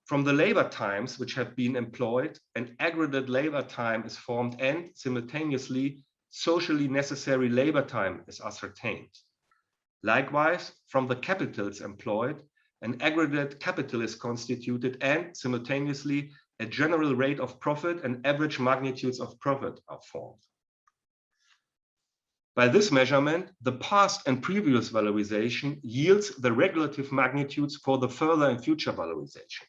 [SPEAKER 1] from the labor times which have been employed, an aggregate labor time is formed and simultaneously socially necessary labor time is ascertained. Likewise, from the capitals employed, an aggregate capital is constituted and simultaneously a general rate of profit and average magnitudes of profit are formed. By this measurement, the past and previous valorization yields the regulative magnitudes for the further and future valorization.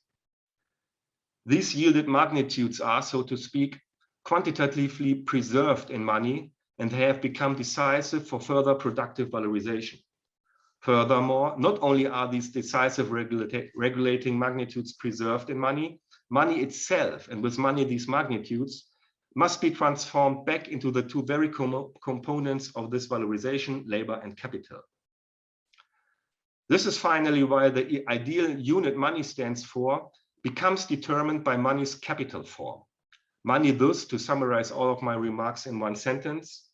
[SPEAKER 1] These yielded magnitudes are, so to speak, quantitatively preserved in money, and they have become decisive for further productive valorization. Furthermore, not only are these decisive regulating magnitudes preserved in money, money itself, and with money these magnitudes, must be transformed back into the two very components of this valorization, labor and capital. This is finally why the ideal unit money stands for becomes determined by money's capital form. Money thus, to summarize all of my remarks in one sentence,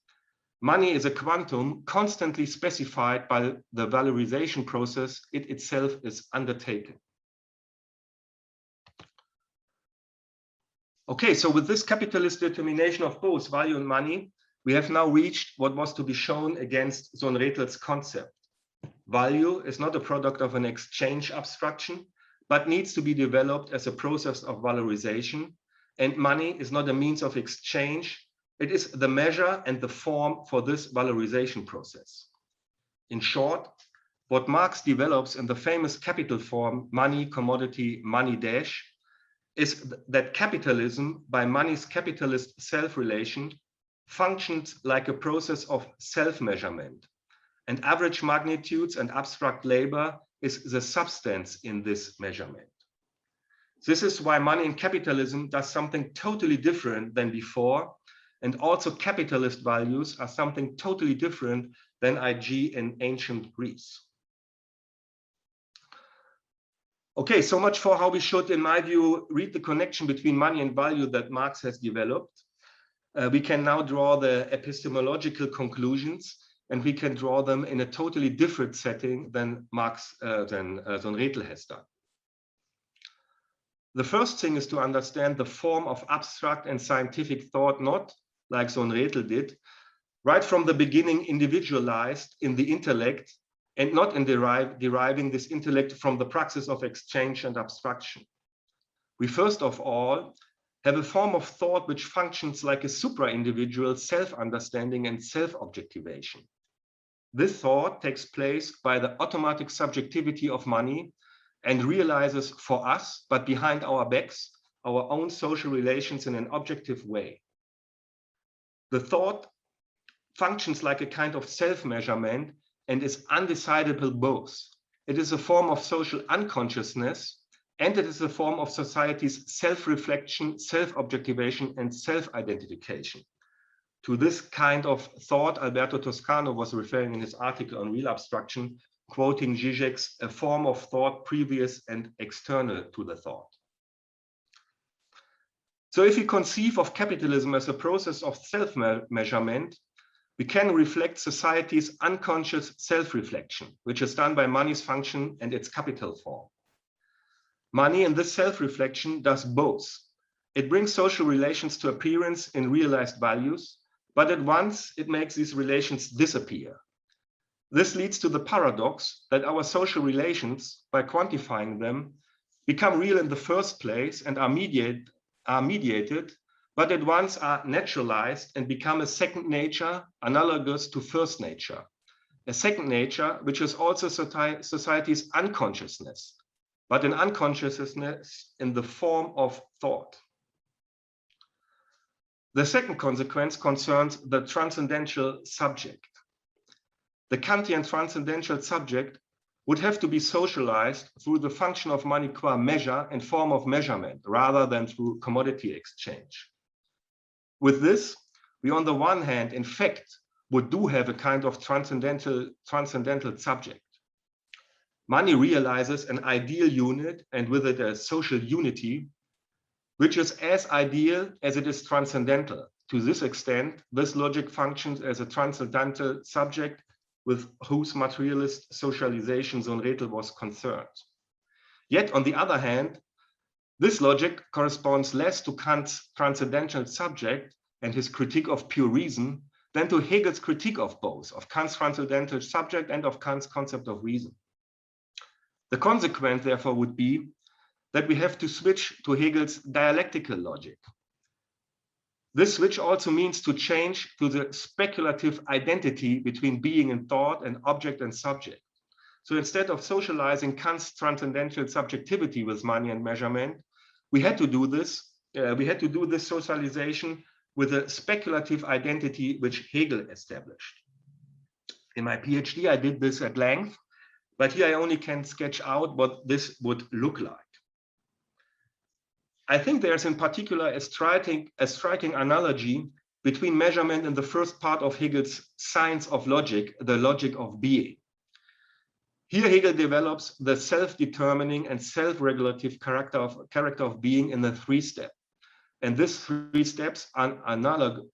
[SPEAKER 1] money is a quantum constantly specified by the valorization process it itself is undertaken. Okay, so with this capitalist determination of both value and money, we have now reached what was to be shown against Sohn-Rethel's concept. Value is not a product of an exchange abstraction, but needs to be developed as a process of valorization, and money is not a means of exchange. It is the measure and the form for this valorization process. In short, what Marx develops in the famous capital form, money, commodity, money dash, is that capitalism, by money's capitalist self-relation, functions like a process of self-measurement, and average magnitudes and abstract labor is the substance in this measurement. This is why money in capitalism does something totally different than before, and also capitalist values are something totally different than IG in ancient Greece. Okay, so much for how we should, in my view, read the connection between money and value that Marx has developed. We can now draw the epistemological conclusions, and we can draw them in a totally different setting than Sohn-Rethel has done. The first thing is to understand the form of abstract and scientific thought, not like Sohn-Rethel did, right from the beginning individualized in the intellect, and not in deriving this intellect from the praxis of exchange and abstraction. We first of all have a form of thought which functions like a supra-individual self-understanding and self-objectivation. This thought takes place by the automatic subjectivity of money and realizes for us, but behind our backs, our own social relations in an objective way. The thought functions like a kind of self-measurement and is undecidable both. It is a form of social unconsciousness, and it is a form of society's self-reflection, self-objectivation, and self-identification. To this kind of thought, Alberto Toscano was referring in his article on real abstraction, quoting Zizek's "a form of thought previous and external to the thought." So if we conceive of capitalism as a process of self-measurement, we can reflect society's unconscious self-reflection, which is done by money's function and its capital form. Money in this self-reflection does both. It brings social relations to appearance in realized values, but at once it makes these relations disappear. This leads to the paradox that our social relations, by quantifying them, become real in the first place and are mediated, but at once are naturalized and become a second nature analogous to first nature. A second nature, which is also society's unconsciousness, but an unconsciousness in the form of thought. The second consequence concerns the transcendental subject. The Kantian transcendental subject would have to be socialized through the function of money qua measure and form of measurement, rather than through commodity exchange. With this, we on the one hand, in fact, would have a kind of transcendental subject. Money realizes an ideal unit and with it a social unity, which is as ideal as it is transcendental. To this extent, this logic functions as a transcendental subject with whose materialist socialization Sohn-Rethel was concerned. Yet, on the other hand, this logic corresponds less to Kant's transcendental subject and his critique of pure reason than to Hegel's critique of both, of Kant's transcendental subject and of Kant's concept of reason. The consequence, therefore, would be that we have to switch to Hegel's dialectical logic. This switch also means to change to the speculative identity between being and thought and object and subject. So instead of socializing Kant's transcendental subjectivity with money and measurement, we had to do this socialization with a speculative identity which Hegel established. In my PhD, I did this at length, but here I only can sketch out what this would look like. I think there's in particular a striking analogy between measurement in the first part of Hegel's science of logic, the logic of being. Here Hegel develops the self-determining and self-regulative character of being in the three steps. And these three steps are analog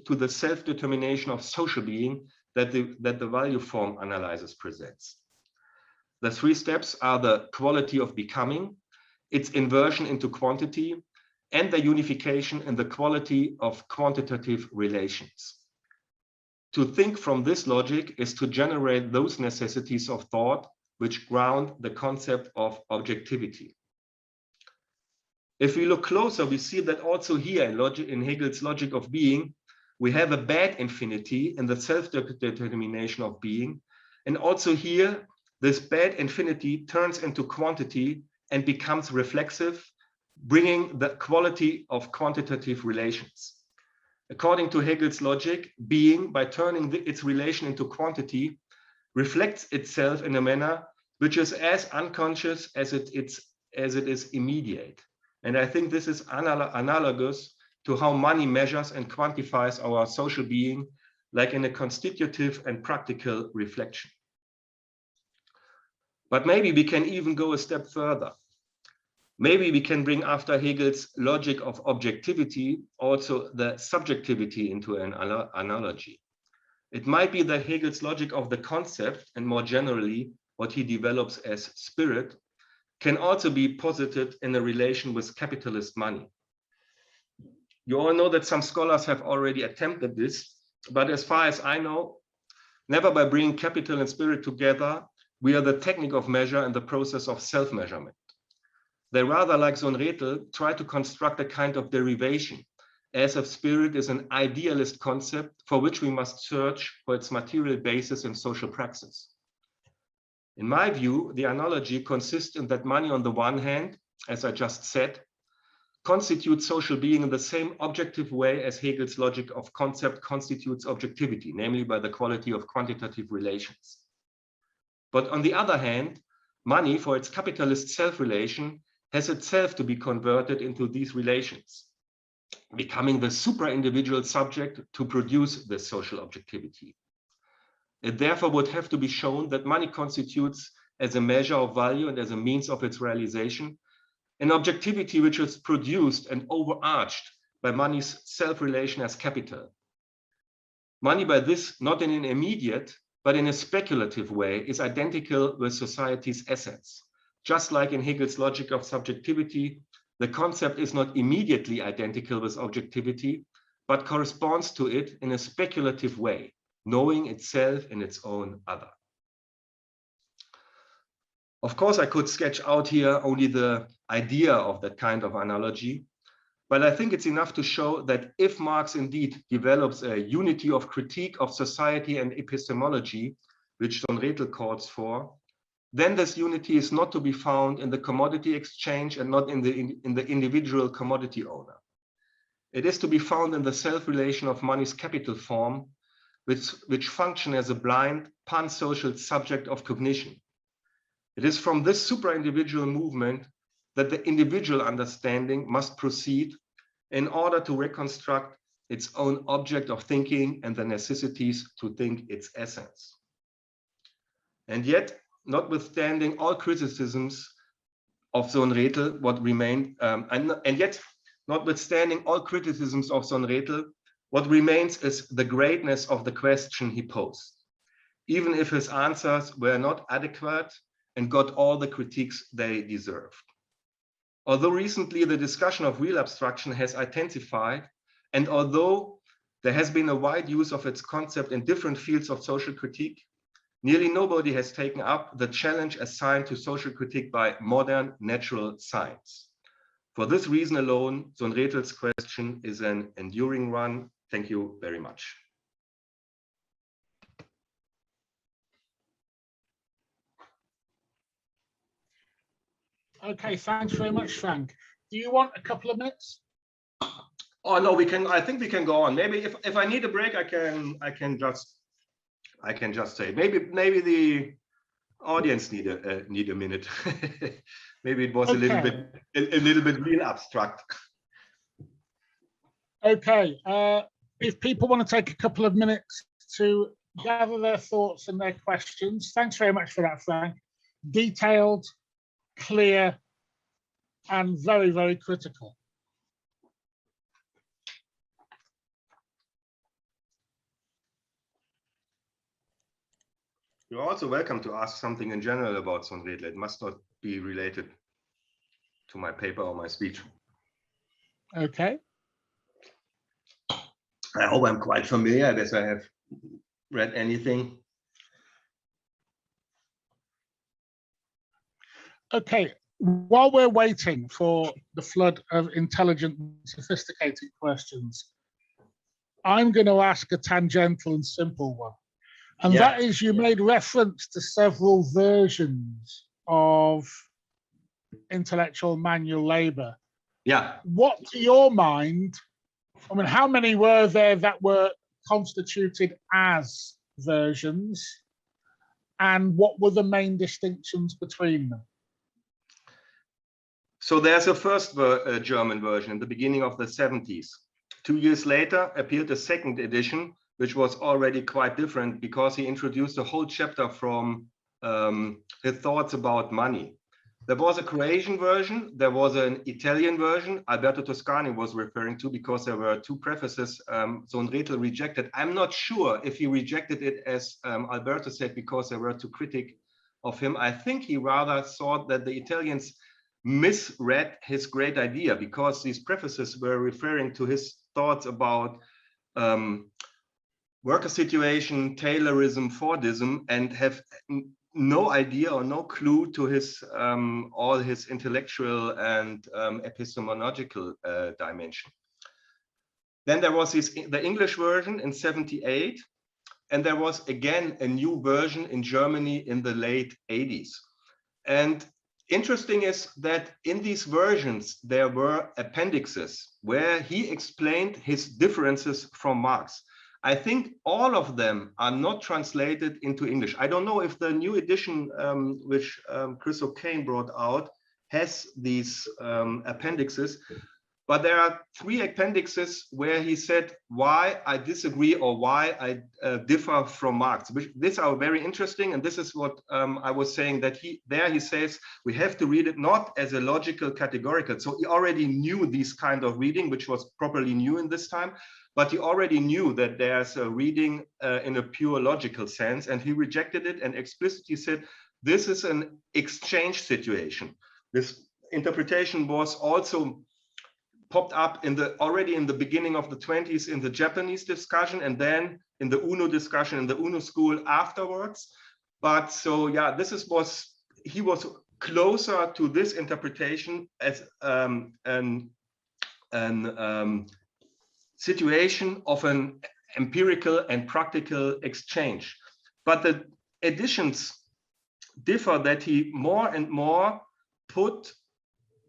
[SPEAKER 1] to the self-determination of social being that the value form analysis presents. The three steps are the quality of becoming, its inversion into quantity, and the unification in the quality of quantitative relations. To think from this logic is to generate those necessities of thought which ground the concept of objectivity. If we look closer, we see that also here in Hegel's logic of being, we have a bad infinity in the self-determination of being. And also here, this bad infinity turns into quantity and becomes reflexive, bringing the quality of quantitative relations. According to Hegel's logic, being, by turning its relation into quantity, reflects itself in a manner which is as unconscious as it is immediate. And I think this is analogous to how money measures and quantifies our social being, like in a constitutive and practical reflection. But maybe we can even go a step further. Maybe we can bring after Hegel's logic of objectivity also the subjectivity into an analogy. It might be that Hegel's logic of the concept, and more generally what he develops as spirit, can also be posited in a relation with capitalist money. You all know that some scholars have already attempted this, but as far as I know, never by bringing capital and spirit together, we are the technique of measure and the process of self-measurement. They rather, like Sohn-Rethel, try to construct a kind of derivation, as if spirit is an idealist concept for which we must search for its material basis in social praxis. In my view, the analogy consists in that money on the one hand, as I just said, constitutes social being in the same objective way as Hegel's logic of concept constitutes objectivity, namely by the quality of quantitative relations. But on the other hand, money, for its capitalist self-relation, has itself to be converted into these relations, becoming the supra-individual subject to produce this social objectivity. It therefore would have to be shown that money constitutes, as a measure of value and as a means of its realization, an objectivity which is produced and overarched by money's self-relation as capital. Money by this, not in an immediate, but in a speculative way, is identical with society's assets. Just like in Hegel's logic of subjectivity, the concept is not immediately identical with objectivity, but corresponds to it in a speculative way, knowing itself in its own other. Of course, I could sketch out here only the idea of that kind of analogy, but I think it's enough to show that if Marx indeed develops a unity of critique of society and epistemology, which Sohn-Rethel calls for, then this unity is not to be found in the commodity exchange and not in the individual commodity owner. It is to be found in the self-relation of money's capital form, which function as a blind, pan-social subject of cognition. It is from this supra-individual movement that the individual understanding must proceed in order to reconstruct its own object of thinking and the necessities to think its essence. And yet, notwithstanding all criticisms of Sohn-Rethel, notwithstanding all criticisms of Sohn-Rethel, what remains is the greatness of the question he posed, even if his answers were not adequate and got all the critiques they deserved. Although recently the discussion of real abstraction has intensified, and although there has been a wide use of its concept in different fields of social critique, nearly nobody has taken up the challenge assigned to social critique by modern natural science. For this reason alone, Sohn-Rethel's question is an enduring one. Thank you very much.
[SPEAKER 2] Okay, thanks very much, Frank. Do you want a couple of minutes?
[SPEAKER 1] Oh no, we can. I think we can go on. Maybe if I need a break, I can just say maybe the audience need a minute. Maybe it was
[SPEAKER 2] okay.
[SPEAKER 1] a little bit real abstract.
[SPEAKER 2] Okay. If people want to take a couple of minutes to gather their thoughts and their questions, thanks very much for that, Frank. Detailed, clear, and very, very critical.
[SPEAKER 1] You're also welcome to ask something in general about Sohn-Rethel. It must not be related to my paper or my speech.
[SPEAKER 2] Okay.
[SPEAKER 1] I hope I'm quite familiar. I guess I have read anything.
[SPEAKER 2] Okay. While we're waiting for the flood of intelligent, sophisticated questions, I'm going to ask a tangential and simple one. And that is, you made reference to several versions of intellectual manual labor.
[SPEAKER 1] Yeah.
[SPEAKER 2] What, to your mind, I mean, how many were there that were constituted as versions? And what were the main distinctions between them?
[SPEAKER 1] So there's a first German version in the beginning of the 70s. 2 years later appeared a second edition, which was already quite different because he introduced a whole chapter from his thoughts about money. There was a Croatian version, there was an Italian version, Alberto Toscani was referring to because there were two prefaces Sohn-Rethel rejected. I'm not sure if he rejected it as Alberto said because there were two critics of him. I think he rather thought that the Italians misread his great idea because these prefaces were referring to his thoughts about worker situation, Taylorism, Fordism, and have no idea or no clue to his all his intellectual and epistemological dimension. Then there was the English version in 78, and there was again a new version in Germany in the late 80s. And interesting is that in these versions, there were appendixes where he explained his differences from Marx. I think all of them are not translated into English. I don't know if the new edition, which Chris O'Kane brought out, has these appendixes, but there are 3 appendixes where he said why I disagree or why I differ from Marx. These are very interesting, and this is what I was saying, that he says we have to read it not as a logical categorical. So he already knew this kind of reading, which was properly new in this time, but he already knew that there's a reading in a pure logical sense, and he rejected it and explicitly said this is an exchange situation. This interpretation was also popped up already in the beginning of the 20s in the Japanese discussion, and then in the UNO discussion in the UNO school afterwards. But so yeah, he was closer to this interpretation as an situation of an empirical and practical exchange. But the editions differ, that he more and more put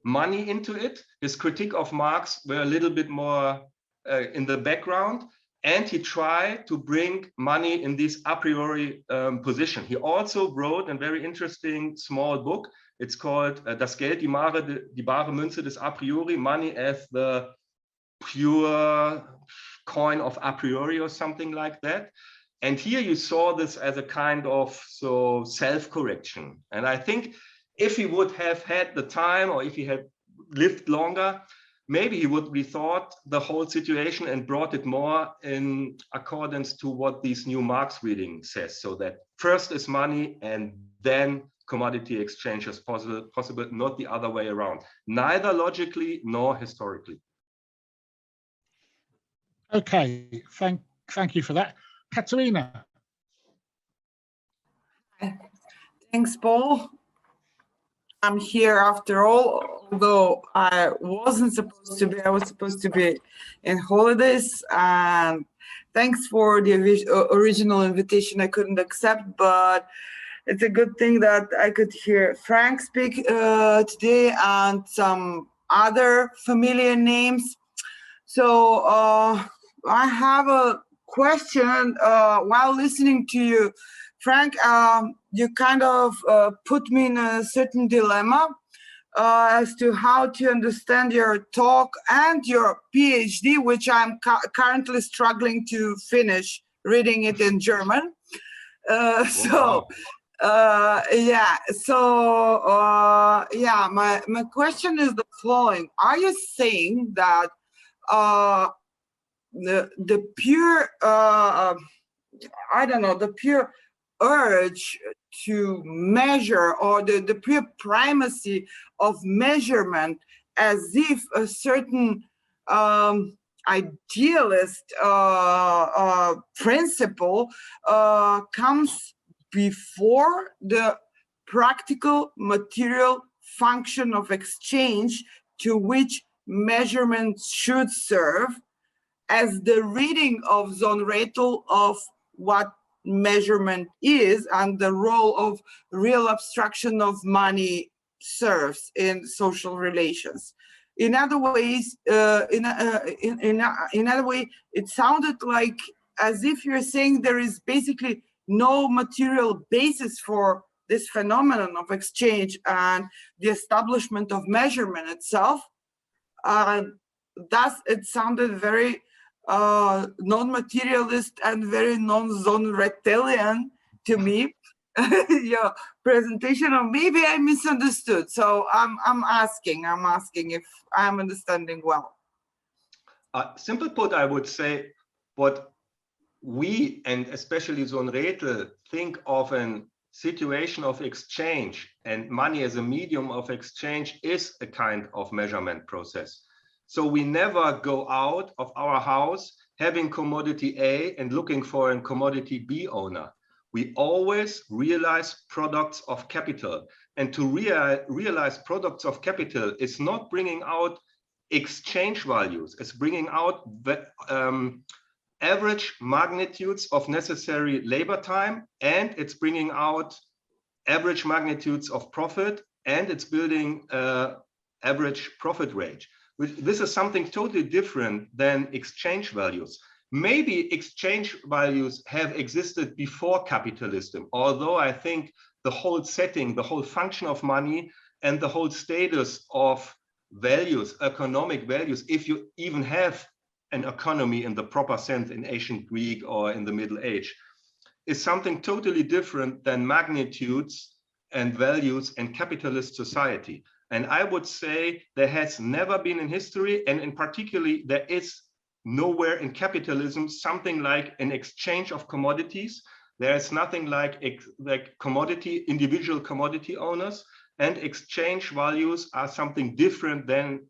[SPEAKER 1] money into it. His critique of Marx were a little bit more in the background, and he tried to bring money in this a priori position. He also wrote a very interesting small book. It's called Das Geld, die bare Münze des a priori, money as the pure coin of a priori or something like that. And here you saw this as a kind of self-correction. And I think if he would have had the time, or if he had lived longer, maybe he would rethought the whole situation and brought it more in accordance to what this new Marx reading says. So that first is money and then commodity exchange is possible, not the other way around, neither logically nor historically.
[SPEAKER 2] Okay, thank you for that. Katerina.
[SPEAKER 3] Thanks, Paul. I'm here after all, although I wasn't supposed to be. I was supposed to be in holidays. And thanks for the original invitation I couldn't accept, but it's a good thing that I could hear Frank speak today and some other familiar names. So I have a question while listening to you. Frank, you kind of put me in a certain dilemma as to how to understand your talk and your PhD, which I'm currently struggling to finish reading it in German. My question is the following. Are you saying that the pure, the pure urge to measure, or the pure primacy of measurement, as if a certain idealist principle comes before the practical material function of exchange to which measurements should serve, as the reading of Sohn-Rethel of what measurement is and the role of real abstraction of money serves in social relations. In other ways, in other way, it sounded like as if you're saying there is basically no material basis for this phenomenon of exchange and the establishment of measurement itself. Thus, it sounded very non-materialist and very non-Zonradelian to me. Your presentation, or maybe I misunderstood. So I'm asking if I'm understanding well.
[SPEAKER 1] Simple put, I would say what we, and especially Sohn-Rethel, think of a situation of exchange and money as a medium of exchange is a kind of measurement process. So we never go out of our house having commodity A and looking for a commodity B owner. We always realize products of capital. And to realize products of capital is not bringing out exchange values. It's bringing out the average magnitudes of necessary labor time, and it's bringing out average magnitudes of profit, and it's building average profit range. This is something totally different than exchange values. Maybe exchange values have existed before capitalism, although I think the whole setting, the whole function of money, and the whole status of values, economic values, if you even have an economy in the proper sense in ancient Greek or in the Middle Age, is something totally different than magnitudes and values in capitalist society. And I would say there has never been in history, and in particularly there is nowhere in capitalism something like an exchange of commodities. There is nothing like commodity, individual commodity owners, and exchange values are something different than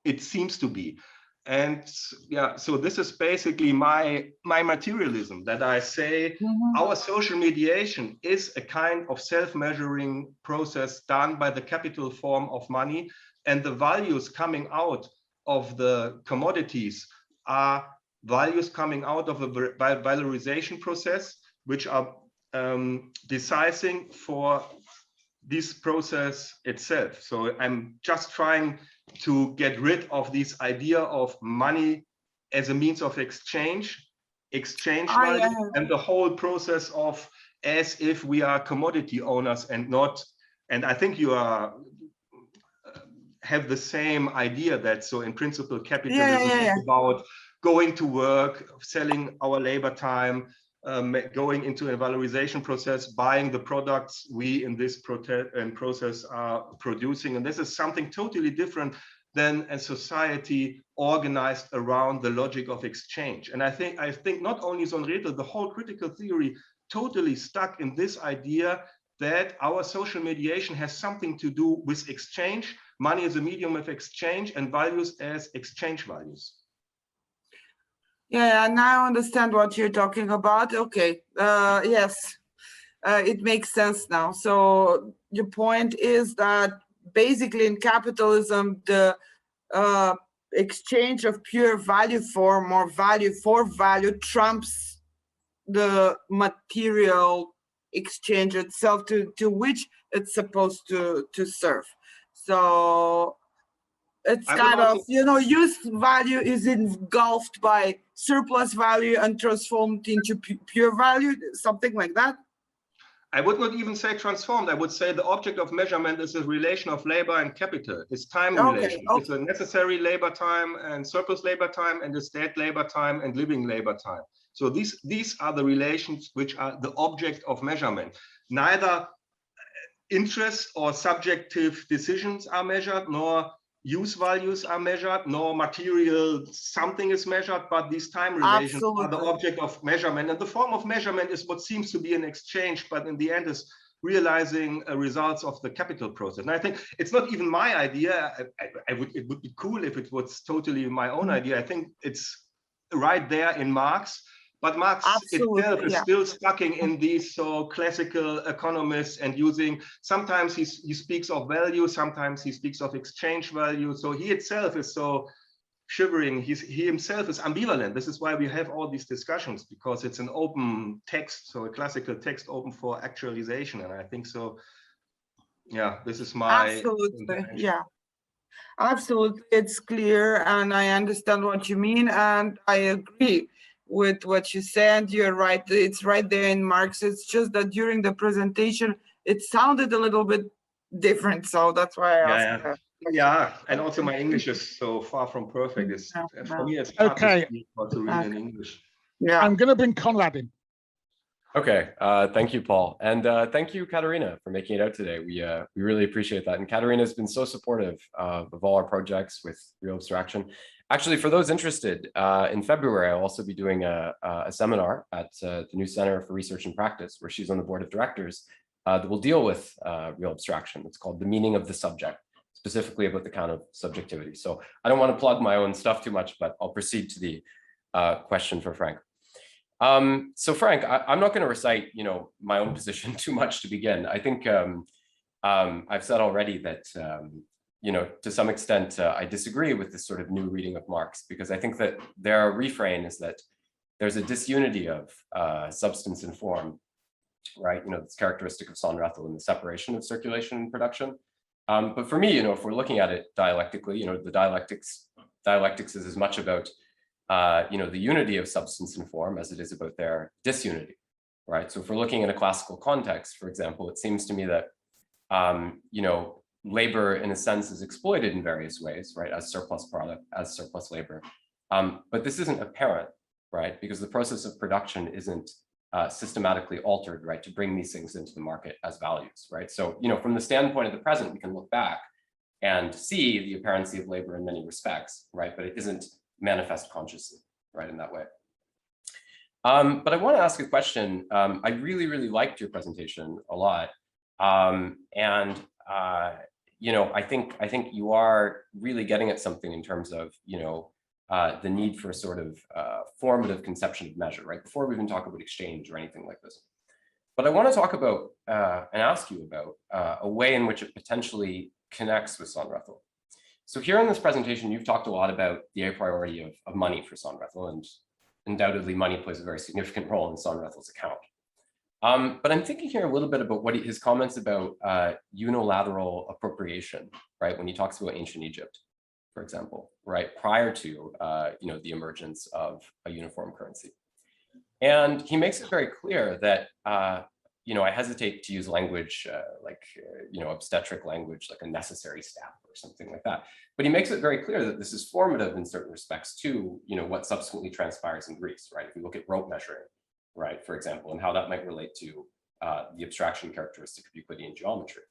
[SPEAKER 1] it seems to be. And yeah, so this is basically my materialism, that I say our social mediation is a kind of self-measuring process done by the capital form of money, and the values coming out of the commodities are values coming out of a valorization process, which are decisive for this process itself. So I'm just trying to get rid of this idea of money as a means of exchange value, and the whole process of as if we are commodity owners and not. And I think you are have the same idea that, so in principle, capitalism is about going to work, selling our labor time, going into a valorization process, buying the products we in this process are producing. And this is something totally different than a society organized around the logic of exchange. And I think not only Sohn-Rethel, the whole critical theory totally stuck in this idea that our social mediation has something to do with exchange. Money is a medium of exchange, and values as exchange values.
[SPEAKER 3] Yeah, now I understand what you're talking about. Okay, yes, it makes sense now. So your point is that basically in capitalism, the exchange of pure value form or value for value trumps the material exchange itself to which it's supposed to serve. So it's kind of, you know, use value is engulfed by surplus value and transformed into pure value, something like that.
[SPEAKER 1] I would not even say transformed. I would say the object of measurement is a relation of labor and capital. It's time relation. It's a necessary labor time and surplus labor time, and a state labor time and living labor time. So these are the relations which are the object of measurement. Neither interest or subjective decisions are measured, nor use values are measured, nor material something is measured, but these time relations are the object of measurement. And the form of measurement is what seems to be an exchange, but in the end is realizing results of the capital process. And I think it's not even my idea. It would be cool if it was totally my own idea. I think it's right there in Marx. But Marx itself is still stuck in these so classical economists and using, sometimes he speaks of value, sometimes he speaks of exchange value. So he itself is so shivering, he himself is ambivalent. This is why we have all these discussions, because it's an open text, so a classical text open for actualization. And I think so, yeah, this is my...
[SPEAKER 3] Absolutely, it's clear, and I understand what you mean, and I agree with what you said. You're right, it's right there in Marx. It's just that during the presentation it sounded a little bit different, so that's why I asked.
[SPEAKER 1] Yeah, and also my English is so far from perfect. For me it's hard to read in English.
[SPEAKER 2] Yeah, I'm gonna bring Conrad in.
[SPEAKER 4] Okay, thank you, Paul, and thank you, Katarina, for making it out today. We really appreciate that, and Katarina has been so supportive of all our projects with Real Abstraction. Actually, for those interested, in February, I'll also be doing a seminar at the New Center for Research and Practice, where she's on the board of directors, that will deal with Real Abstraction. It's called The Meaning of the Subject, specifically about the kind of subjectivity. So I don't want to plug my own stuff too much, but I'll proceed to the question for Frank. So Frank, I'm not going to recite, my own position too much to begin. I think I've said already that to some extent, I disagree with this sort of new reading of Marx, because I think that their refrain is that there's a disunity of substance and form, right? It's characteristic of Sohn-Rethel in the separation of circulation and production. But for me, if we're looking at it dialectically, the dialectics is as much about, the unity of substance and form as it is about their disunity, right? So if we're looking in a classical context, for example, it seems to me that, labor in a sense is exploited in various ways, right? As surplus product, as surplus labor. But this isn't apparent, right? Because the process of production isn't systematically altered, right, to bring these things into the market as values, right? So, from the standpoint of the present, we can look back and see the apparency of labor in many respects, right? But it isn't manifest consciously, right, in that way. But I want to ask a question. I really, really liked your presentation a lot. I think you are really getting at something in terms of, the need for a sort of formative conception of measure, right? Before we even talk about exchange or anything like this. But I want to talk about and ask you about a way in which it potentially connects with Sohn-Rethel. So here in this presentation, you've talked a lot about the a priori of money for Sohn-Rethel, and undoubtedly money plays a very significant role in Sohn-Rethel's account. But I'm thinking here a little bit about his comments about unilateral appropriation, right? When he talks about ancient Egypt, for example, right, prior to the emergence of a uniform currency. And he makes it very clear that I hesitate to use language like obstetric language, like a necessary step or something like that. But he makes it very clear that this is formative in certain respects to what subsequently transpires in Greece, right? If we look at rope measuring, right, for example, and how that might relate to the abstraction characteristic of Euclidean geometry.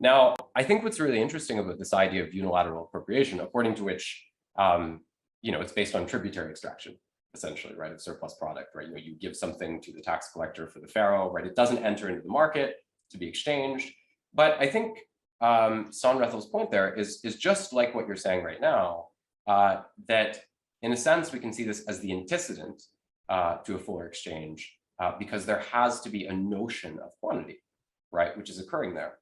[SPEAKER 4] Now, I think what's really interesting about this idea of unilateral appropriation, according to which, it's based on tributary extraction, essentially, right, of surplus product, right? You give something to the tax collector for the pharaoh, right? It doesn't enter into the market to be exchanged. But I think Sohn-Rethel's point there is just like what you're saying right now, that in a sense, we can see this as the antecedent to a fuller exchange, because there has to be a notion of quantity, right, which is occurring there.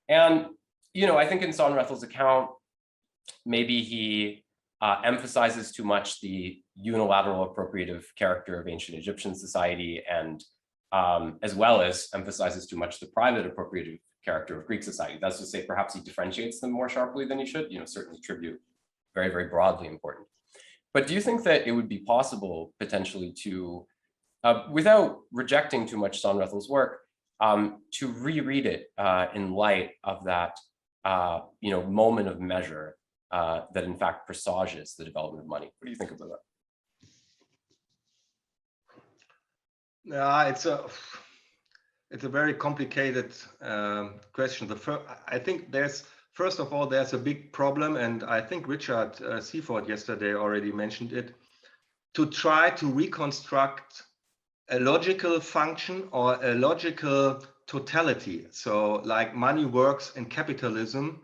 [SPEAKER 4] And, I think in Sohn-Rethel's account, maybe he emphasizes too much the unilateral appropriative character of ancient Egyptian society, and as well as emphasizes too much the private appropriative character of Greek society. That's to say, perhaps he differentiates them more sharply than he should, certainly tribute, very, very broadly important. But do you think that it would be possible potentially to, without rejecting too much Sohn-Rethel's work, to reread it in light of that, moment of measure that in fact presages the development of money? What do you think about that?
[SPEAKER 1] Yeah, it's a very complicated question. I think first of all, there's a big problem, and I think Richard Seaford yesterday already mentioned it, to try to reconstruct a logical function or a logical totality. So like money works in capitalism,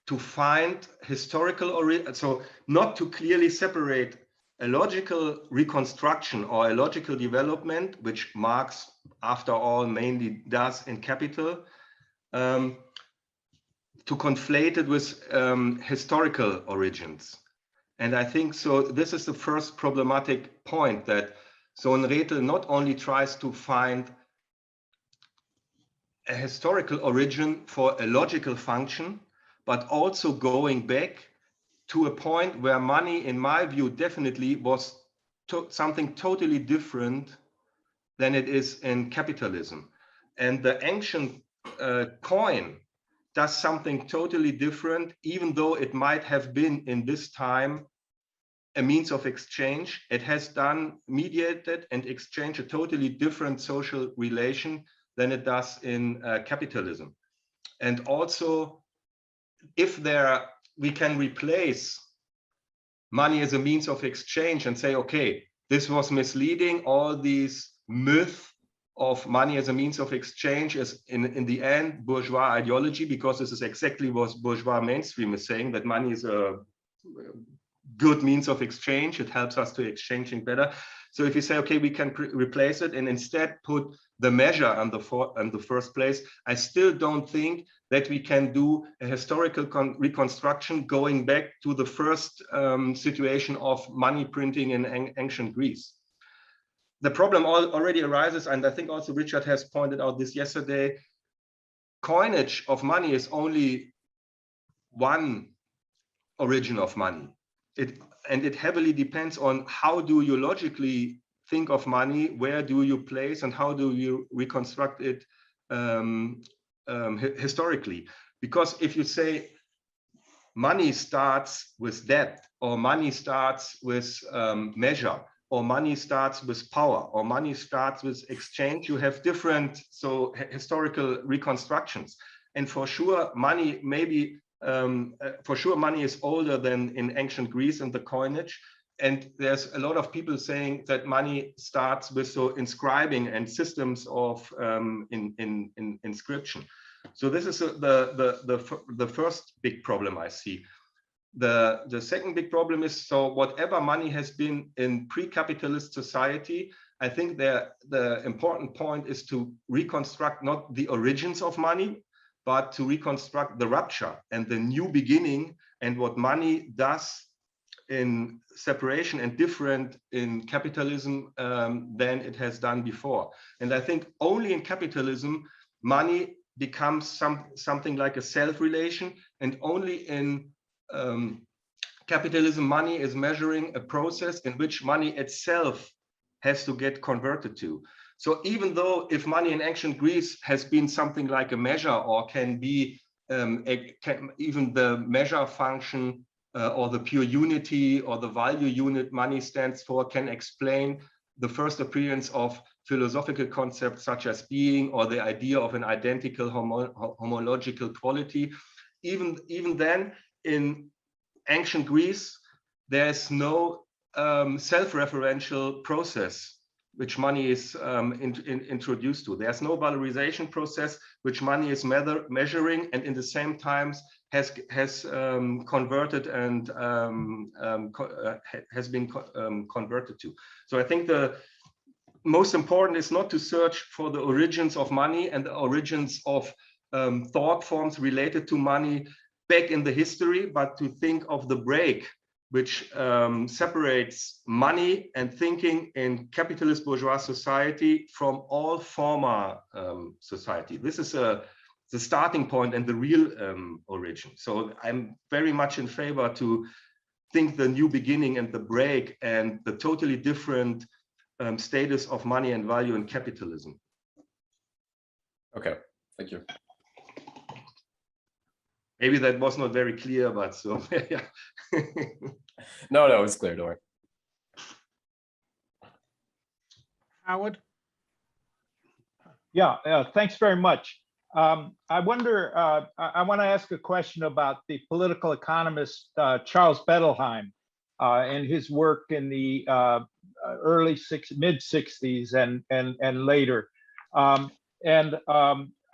[SPEAKER 1] to find historical, so not to clearly separate a logical reconstruction or a logical development, which Marx, after all, mainly does in Capital, to conflate it with historical origins. And I think so this is the first problematic point, that Sohn-Rethel not only tries to find a historical origin for a logical function, but also going back to a point where money, in my view, definitely was something totally different than it is in capitalism. And the ancient coin does something totally different, even though it might have been in this time a means of exchange. It has done mediated and exchanged a totally different social relation than it does in capitalism. And also, if we can replace money as a means of exchange and say, okay, this was misleading, all these myths of money as a means of exchange is in the end bourgeois ideology, because this is exactly what bourgeois mainstream is saying, that money is a good means of exchange. It helps us to exchanging better. So if you say, okay, we can replace it and instead put the measure on the first place, I still don't think that we can do a historical reconstruction going back to the first situation of money printing in ancient Greece. The problem already arises, and I think also Richard has pointed out this yesterday, coinage of money is only one origin of money. It heavily depends on how do you logically think of money, where do you place, and how do you reconstruct it historically. Because if you say money starts with debt, or money starts with measure, or money starts with power, or money starts with exchange, you have different historical reconstructions. And for sure, money maybe money is older than in ancient Greece and the coinage. And there's a lot of people saying that money starts with inscribing and systems of inscription. So this is the first big problem I see. The second big problem is, so whatever money has been in pre-capitalist society, I think the important point is to reconstruct not the origins of money, but to reconstruct the rupture and the new beginning, and what money does in separation and different in capitalism than it has done before. And I think only in capitalism, money becomes something like a self-relation, and only in capitalism, money is measuring a process in which money itself has to get converted to. So even though if money in ancient Greece has been something like a measure, or can be even the measure function or the pure unity or the value unit money stands for, can explain the first appearance of philosophical concepts such as being, or the idea of an identical homological quality. Even then, in ancient Greece, there's no self-referential process which money is introduced to. There's no valorization process which money is measuring, and in the same times has converted and has been converted to. So I think the most important is not to search for the origins of money and the origins of thought forms related to money back in the history, but to think of the break which separates money and thinking in capitalist bourgeois society from all former society. This is the starting point and the real origin. So I'm very much in favor to think the new beginning and the break and the totally different status of money and value in capitalism.
[SPEAKER 4] Okay, thank you.
[SPEAKER 1] Maybe that was not very clear, but so yeah.
[SPEAKER 4] No, it's clear, don't worry.
[SPEAKER 2] Howard?
[SPEAKER 5] Yeah, thanks very much. I wonder, I want to ask a question about the political economist Charles Bettelheim and his work in the mid-60s and later.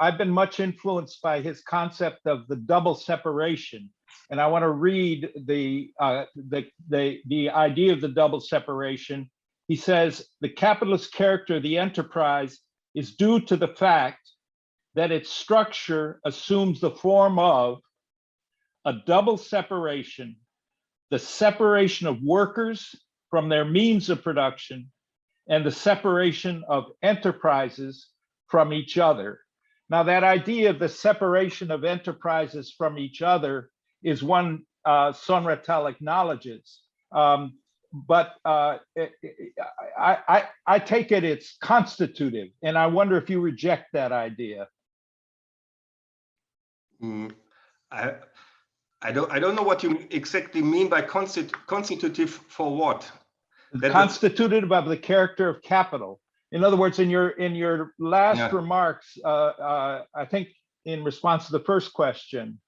[SPEAKER 5] I've been much influenced by his concept of the double separation, and I want to read the idea of the double separation. He says, the capitalist character of the enterprise is due to the fact that its structure assumes the form of a double separation, the separation of workers from their means of production, and the separation of enterprises from each other. Now, that idea of the separation of enterprises from each other is one Sohn-Rethel acknowledges, but I take it it's constitutive, and I wonder if you reject that idea.
[SPEAKER 1] I don't know what you exactly mean by constitutive for what?
[SPEAKER 5] Constitutive of the character of capital. In other words, in your last remarks, I think in response to the first question,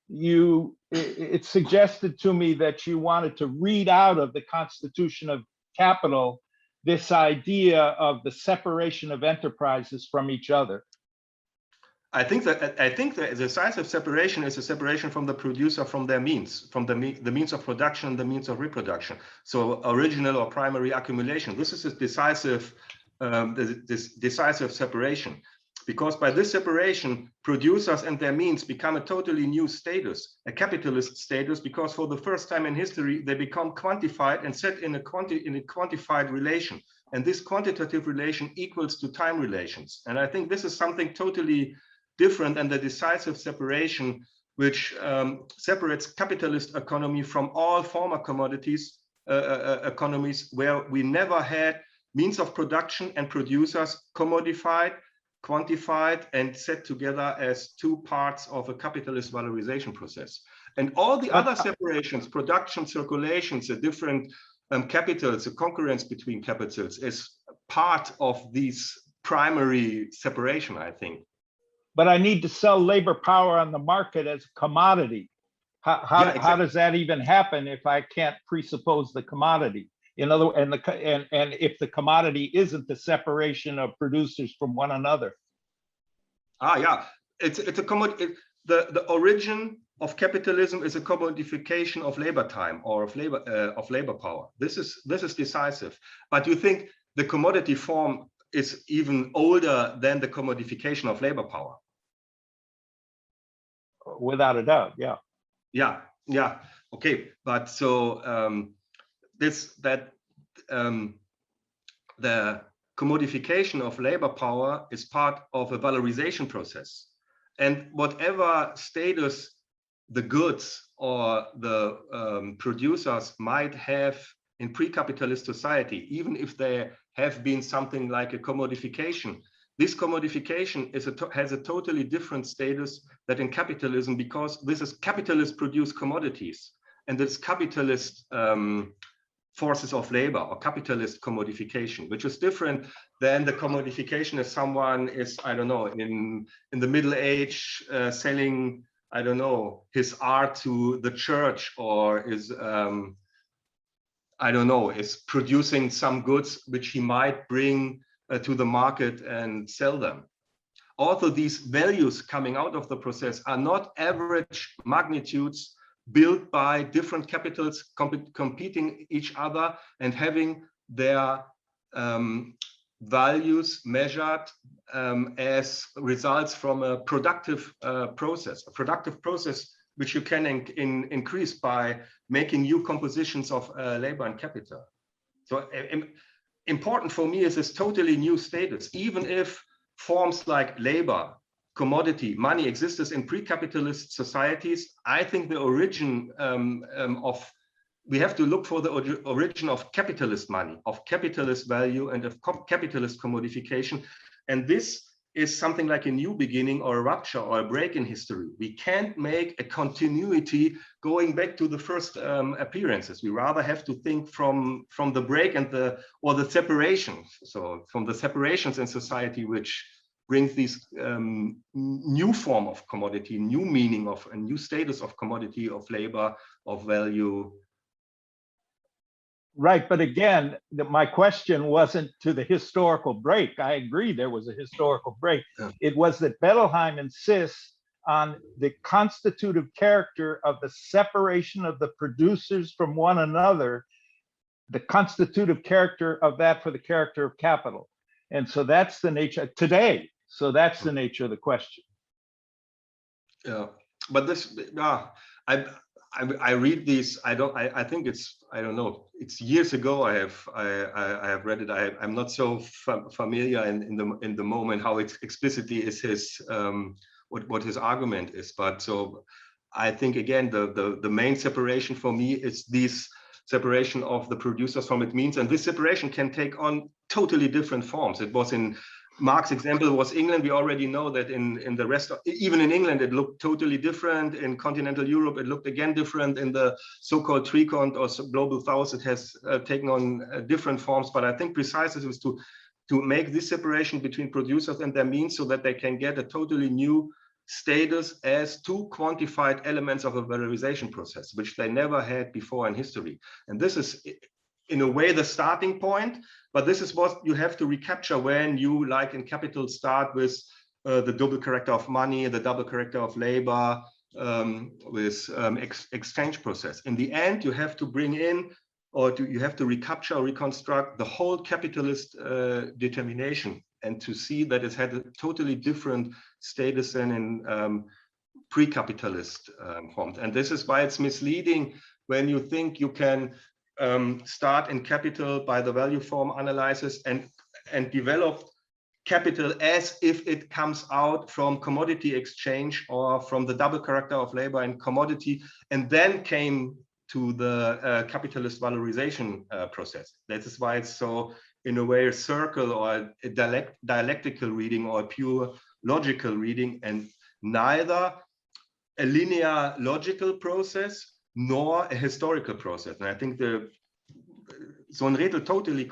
[SPEAKER 5] it suggested to me that you wanted to read out of the constitution of capital this idea of the separation of enterprises from each other.
[SPEAKER 1] I think the decisive separation is a separation from the producer, from their means, from the means of production, the means of reproduction. So original or primary accumulation. This is a decisive, this decisive separation, because by this separation, producers and their means become a totally new status, a capitalist status, because for the first time in history, they become quantified and set in a quantified relation. And this quantitative relation equals to time relations. And I think this is something totally different than the decisive separation, which separates capitalist economy from all former commodities economies, where we never had means of production and producers commodified, quantified, and set together as two parts of a capitalist valorization process. And all the other separations, production, circulations, the different capitals, the concurrence between capitals, is part of these primary separation, I think.
[SPEAKER 5] But I need to sell labor power on the market as a commodity. How does that even happen if I can't presuppose the commodity? In other, and if the commodity isn't the separation of producers from one another.
[SPEAKER 1] Yeah, it's a commodity. The origin of capitalism is a commodification of labor time or of labor power. This is decisive. But you think the commodity form is even older than the commodification of labor power?
[SPEAKER 5] Without a doubt, yeah.
[SPEAKER 1] Yeah. Okay, but so the commodification of labor power is part of a valorization process, and whatever status the goods or the producers might have in pre-capitalist society, even if they have been something like a commodification, this commodification has a totally different status than in capitalism, because this is capitalist produced commodities, and it's capitalist forces of labor or capitalist commodification, which is different than the commodification if someone is, I don't know, in the Middle Age selling, I don't know, his art to the church, or is I don't know, is producing some goods which he might bring to the market and sell them. Also, these values coming out of the process are not average magnitudes built by different capitals competing each other and having their values measured as results from a productive process which you can increase by making new compositions of labor and capital. So important for me is this totally new status. Even if forms like labor, commodity, money existed in pre-capitalist societies, I think the origin we have to look for the origin of capitalist money, of capitalist value, and of capitalist commodification. And this is something like a new beginning or a rupture or a break in history. We can't make a continuity going back to the first appearances. We rather have to think from the break and the separations. So from the separations in society, which brings these new form of commodity, new meaning of a new status of commodity, of labor, of value.
[SPEAKER 5] Right, but again, my question wasn't to the historical break. I agree there was a historical break. Yeah. It was that Bettelheim insists on the constitutive character of the separation of the producers from one another, the constitutive character of that for the character of capital. And so that's the nature today. So that's the nature of the question.
[SPEAKER 1] Yeah, but this, I read these. I think it's, I don't know. It's years ago. I have read it. I'm not so familiar in the moment how it explicitly is his what his argument is. But so I think again the main separation for me is this separation of the producers from its means, and this separation can take on totally different forms. It was in Marx's example was England. We already know that in the rest of, even in England, it looked totally different. In continental Europe, it looked again different. In the so-called Tricont or Global South, it has taken on different forms. But I think precisely is to make this separation between producers and their means so that they can get a totally new status as two quantified elements of a valorization process, which they never had before in history. And this is, in a way, the starting point. But this is what you have to recapture when you, like in Kapital, start with the double character of money, the double character of labor, with exchange process. In the end, you have to bring in, or you have to recapture or reconstruct the whole capitalist determination, and to see that it had a totally different status than in pre-capitalist forms. And this is why it's misleading when you think you can start in Capital by the value form analysis and develop capital as if it comes out from commodity exchange or from the double character of labor and commodity, and then came to the capitalist valorization process. That is why it's so, in a way, a circle or a dialectical reading or a pure logical reading, and neither a linear logical process nor a historical process. And I think the Sohn-Rethel totally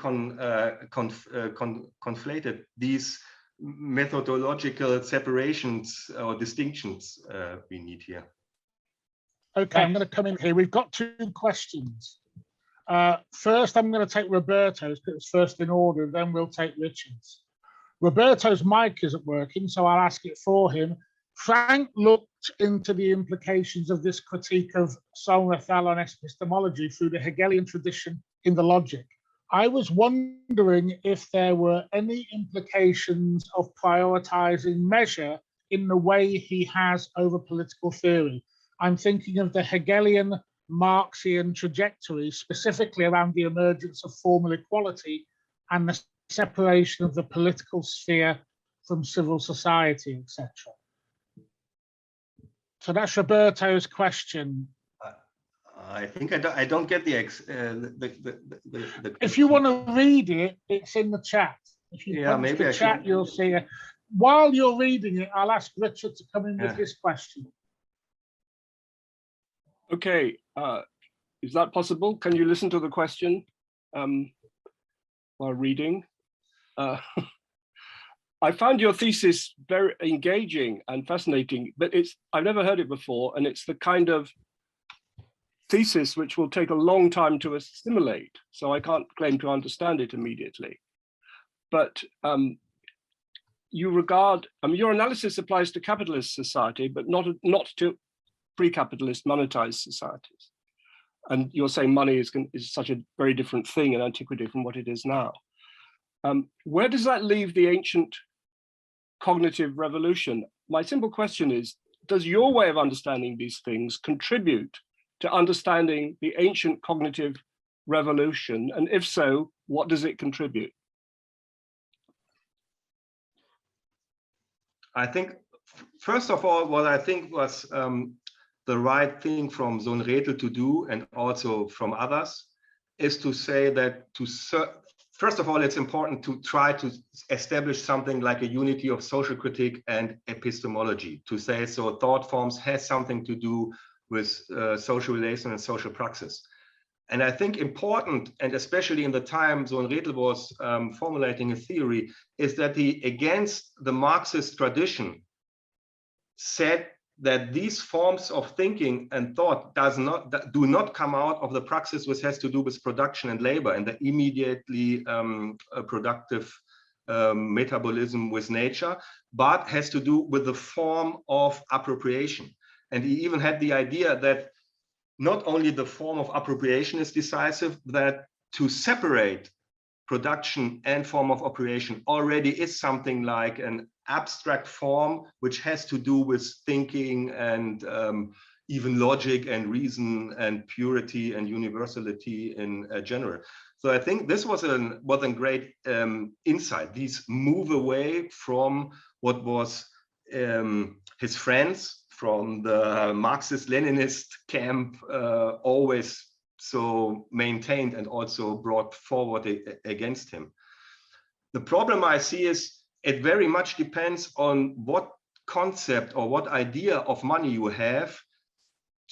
[SPEAKER 1] conflated these methodological separations or distinctions we need here.
[SPEAKER 2] Okay, I'm going to come in here. We've got 2 questions. First, I'm going to take Roberto's, because it's first in order, then we'll take Richard's. Roberto's mic isn't working, so I'll ask it for him. Frank looked into the implications of this critique of Sohn-Rethel on epistemology through the Hegelian tradition in the Logic. I was wondering if there were any implications of prioritizing measure in the way he has over political theory. I'm thinking of the Hegelian Marxian trajectory, specifically around the emergence of formal equality and the separation of the political sphere from civil society, etc. So that's Roberto's question.
[SPEAKER 1] I think I don't get the
[SPEAKER 2] If you want to read it, it's in the chat. If you punch the chat, you'll see it. While you're reading it, I'll ask Richard to come in with his question.
[SPEAKER 6] Okay, is that possible? Can you listen to the question while reading? I found your thesis very engaging and fascinating, but I've never heard it before, and it's the kind of thesis which will take a long time to assimilate, so I can't claim to understand it immediately. But you regard, your analysis applies to capitalist society, but not to pre-capitalist monetized societies. And you're saying money is such a very different thing in antiquity from what it is now. Where does that leave the ancient cognitive revolution? My simple question is, does your way of understanding these things contribute to understanding the ancient cognitive revolution? And if so, what does it contribute?
[SPEAKER 1] I think, first of all, what I think was the right thing from Sohn-Rethel to do, and also from others, is to say that first of all, it's important to try to establish something like a unity of social critique and epistemology, to say, so thought forms has something to do with social relation and social praxis. And I think important, and especially in the time Sohn-Rethel was formulating a theory, is that he, against the Marxist tradition, said that these forms of thinking and thought do not come out of the praxis which has to do with production and labor and the immediately productive metabolism with nature, but has to do with the form of appropriation. And he even had the idea that not only the form of appropriation is decisive, that to separate production and form of appropriation already is something like an abstract form which has to do with thinking and even logic and reason and purity and universality in general. So I think this was a great insight. These move away from what was his friends from the Marxist-Leninist camp always so maintained and also brought forward against him. The problem I see is it very much depends on what concept or what idea of money you have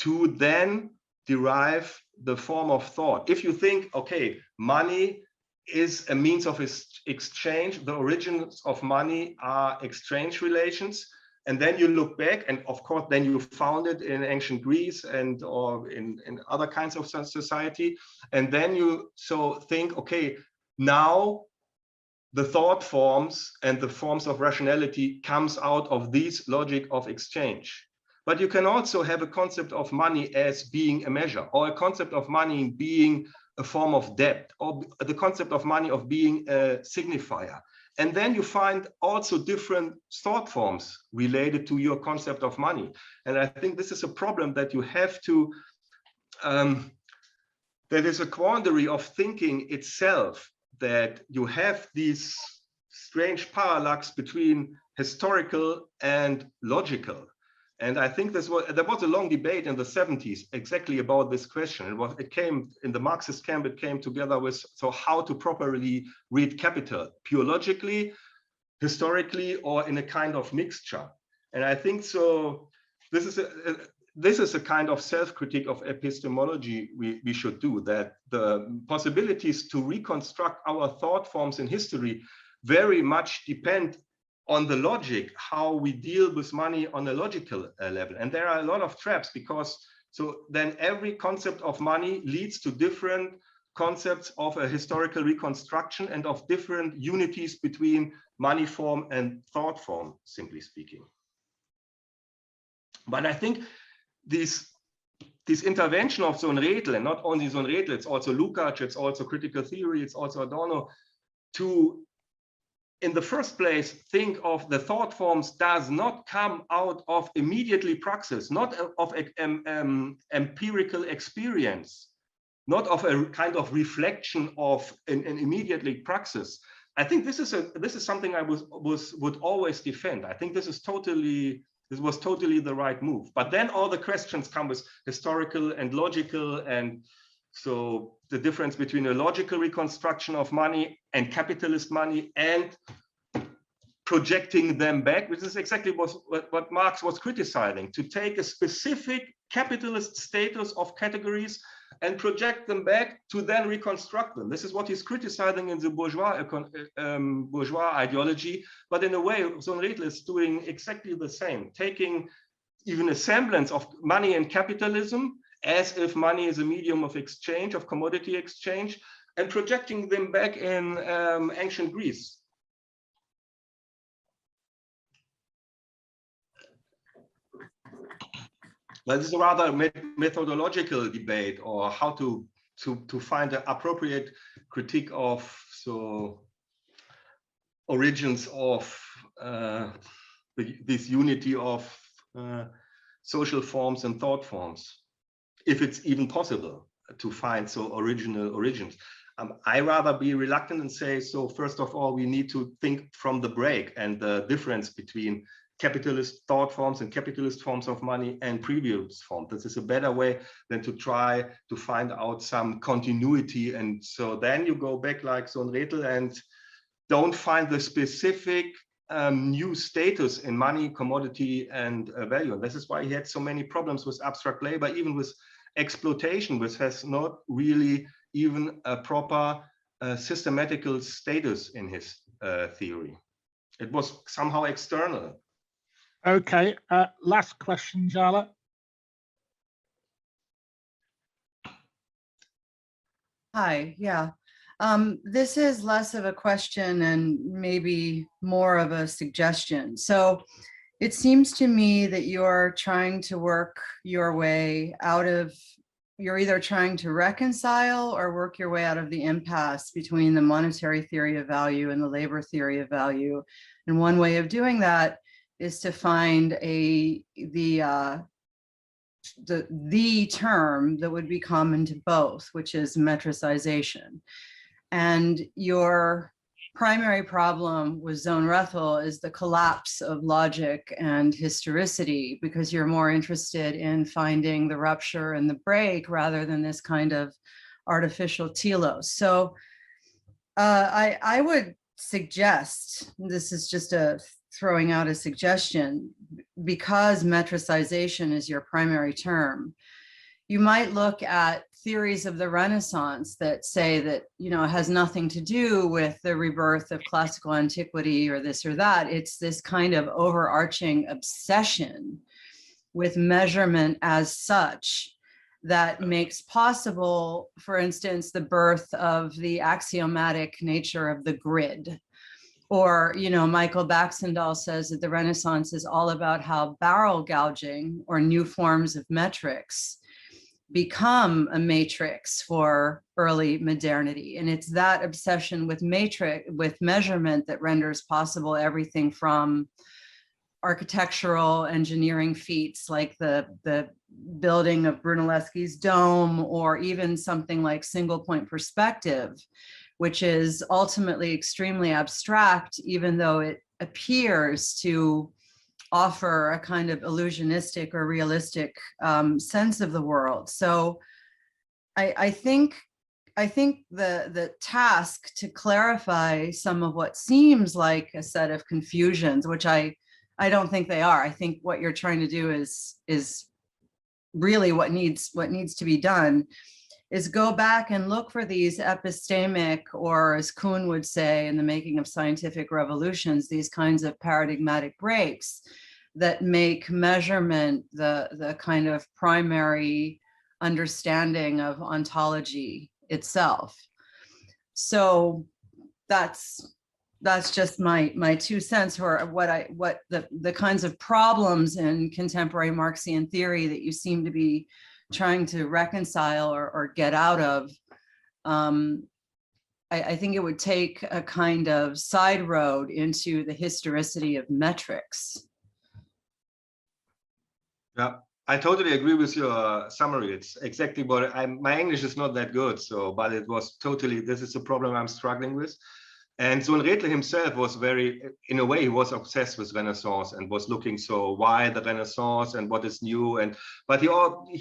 [SPEAKER 1] to then derive the form of thought. If you think, okay, money is a means of exchange, the origins of money are exchange relations, and then you look back, and of course, then you found it in ancient Greece and or in other kinds of society, and then you so think, okay, now the thought forms and the forms of rationality comes out of this logic of exchange. But you can also have a concept of money as being a measure, or a concept of money being a form of debt, or the concept of money of being a signifier. And then you find also different thought forms related to your concept of money. And I think this is a problem that you have to, that is a quandary of thinking itself, that you have these strange parallax between historical and logical. And I think there was a long debate in the 70s exactly about this question. It came in the Marxist camp, it came together with, so how to properly read Kapital, pure logically, historically, or in a kind of mixture. And I think so, this is a kind of self-critique of epistemology we should do, that the possibilities to reconstruct our thought forms in history very much depend on the logic, how we deal with money on a logical level. And there are a lot of traps, because so then every concept of money leads to different concepts of a historical reconstruction and of different unities between money form and thought form, simply speaking. But I think this intervention of Sohn-Rethel, and not only Sohn-Rethel, it's also Lukács, it's also critical theory, it's also Adorno, to in the first place think of the thought forms does not come out of immediately praxis, not of empirical experience, not of a kind of reflection of an immediately praxis. I think this is something I would always defend. I think this was totally the right move. But then all the questions come with historical and logical, and so the difference between a logical reconstruction of money and capitalist money and projecting them back, which is exactly what Marx was criticizing, to take a specific capitalist status of categories and project them back to then reconstruct them. This is what he's criticizing in the bourgeois ideology, but in a way, Sohn-Rethel is doing exactly the same, taking even a semblance of money and capitalism as if money is a medium of exchange, of commodity exchange, and projecting them back in ancient Greece. But this is a rather methodological debate, or how to find an appropriate critique of origins of this unity of social forms and thought forms, if it's even possible to find original origins. I rather be reluctant and say, so first of all, we need to think from the break and the difference between capitalist thought forms and capitalist forms of money and previous forms. This is a better way than to try to find out some continuity. And so then you go back like Sohn-Rethel and don't find the specific new status in money, commodity, and value. And this is why he had so many problems with abstract labor, even with exploitation, which has not really even a proper systematical status in his theory. It was somehow external.
[SPEAKER 2] Okay, last question, Jala.
[SPEAKER 7] Hi, yeah. This is less of a question and maybe more of a suggestion. So it seems to me that you're trying to work your way out of, you're either trying to reconcile or work your way out of the impasse between the monetary theory of value and the labor theory of value. And one way of doing that is to find the term that would be common to both, which is metricization. And your primary problem with Sohn-Rethel is the collapse of logic and historicity, because you're more interested in finding the rupture and the break rather than this kind of artificial telos. So I would suggest, this is just throwing out a suggestion, because metricization is your primary term, you might look at theories of the Renaissance that say that, you know, it has nothing to do with the rebirth of classical antiquity or this or that. It's this kind of overarching obsession with measurement as such that makes possible, for instance, the birth of the axiomatic nature of the grid, Or, you know, Michael Baxendale says that the Renaissance is all about how barrel gouging or new forms of metrics become a matrix for early modernity. And it's that obsession with measurement that renders possible everything from architectural engineering feats like the building of Brunelleschi's dome, or even something like single point perspective, which is ultimately extremely abstract, even though it appears to offer a kind of illusionistic or realistic sense of the world. So I think the task to clarify some of what seems like a set of confusions, which I don't think they are. I think what you're trying to do is really what needs to be done, is go back and look for these epistemic, or as Kuhn would say in The Making of Scientific Revolutions, these kinds of paradigmatic breaks that make measurement the kind of primary understanding of ontology itself. So that's just my 2 cents, or what the kinds of problems in contemporary Marxian theory that you seem to be trying to reconcile or get out of. I think it would take a kind of side road into the historicity of metrics.
[SPEAKER 1] Yeah, I totally agree with your summary. It's exactly what my English is not that good, so, but it was totally, this is the problem I'm struggling with. And Sohn-Rethel himself was very, in a way, he was obsessed with Renaissance and was looking, so why the Renaissance and what is new, but he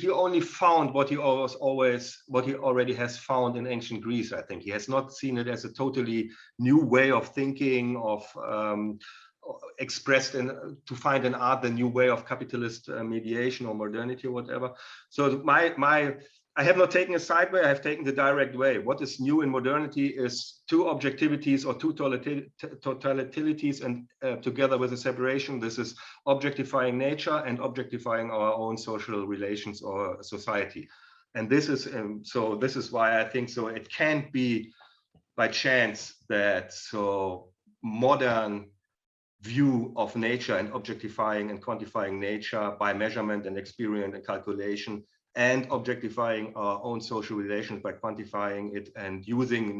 [SPEAKER 1] only found what he already has found in ancient Greece. I think he has not seen it as a totally new way of thinking, of expressed to find in art the new way of capitalist mediation or modernity or whatever. So I have not taken a side way, I have taken the direct way. What is new in modernity is two objectivities or two totalitarities, and together with a separation, this is objectifying nature and objectifying our own social relations or society. And this is, so this is why I think so it can't be by chance that so modern view of nature and objectifying and quantifying nature by measurement and experience and calculation, and objectifying our own social relations by quantifying it and using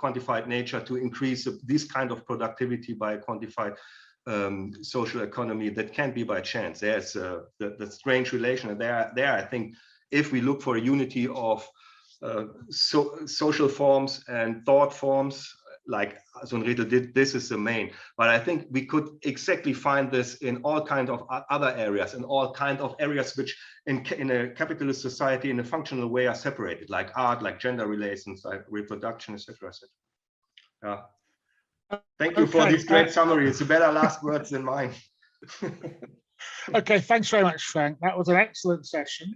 [SPEAKER 1] quantified nature to increase this kind of productivity by quantified social economy, that can't be by chance. There's the strange relation, and there I think if we look for a unity of social forms and thought forms, like Sohn-Rethel did, this is the main. But I think we could exactly find this in all kinds of other areas, in all kinds of areas which in a capitalist society in a functional way are separated, like art, like gender relations, like reproduction, etc., etc. Yeah. Thank you for this great summary. It's a better last words than mine.
[SPEAKER 2] Okay, thanks very much, Frank. That was an excellent session.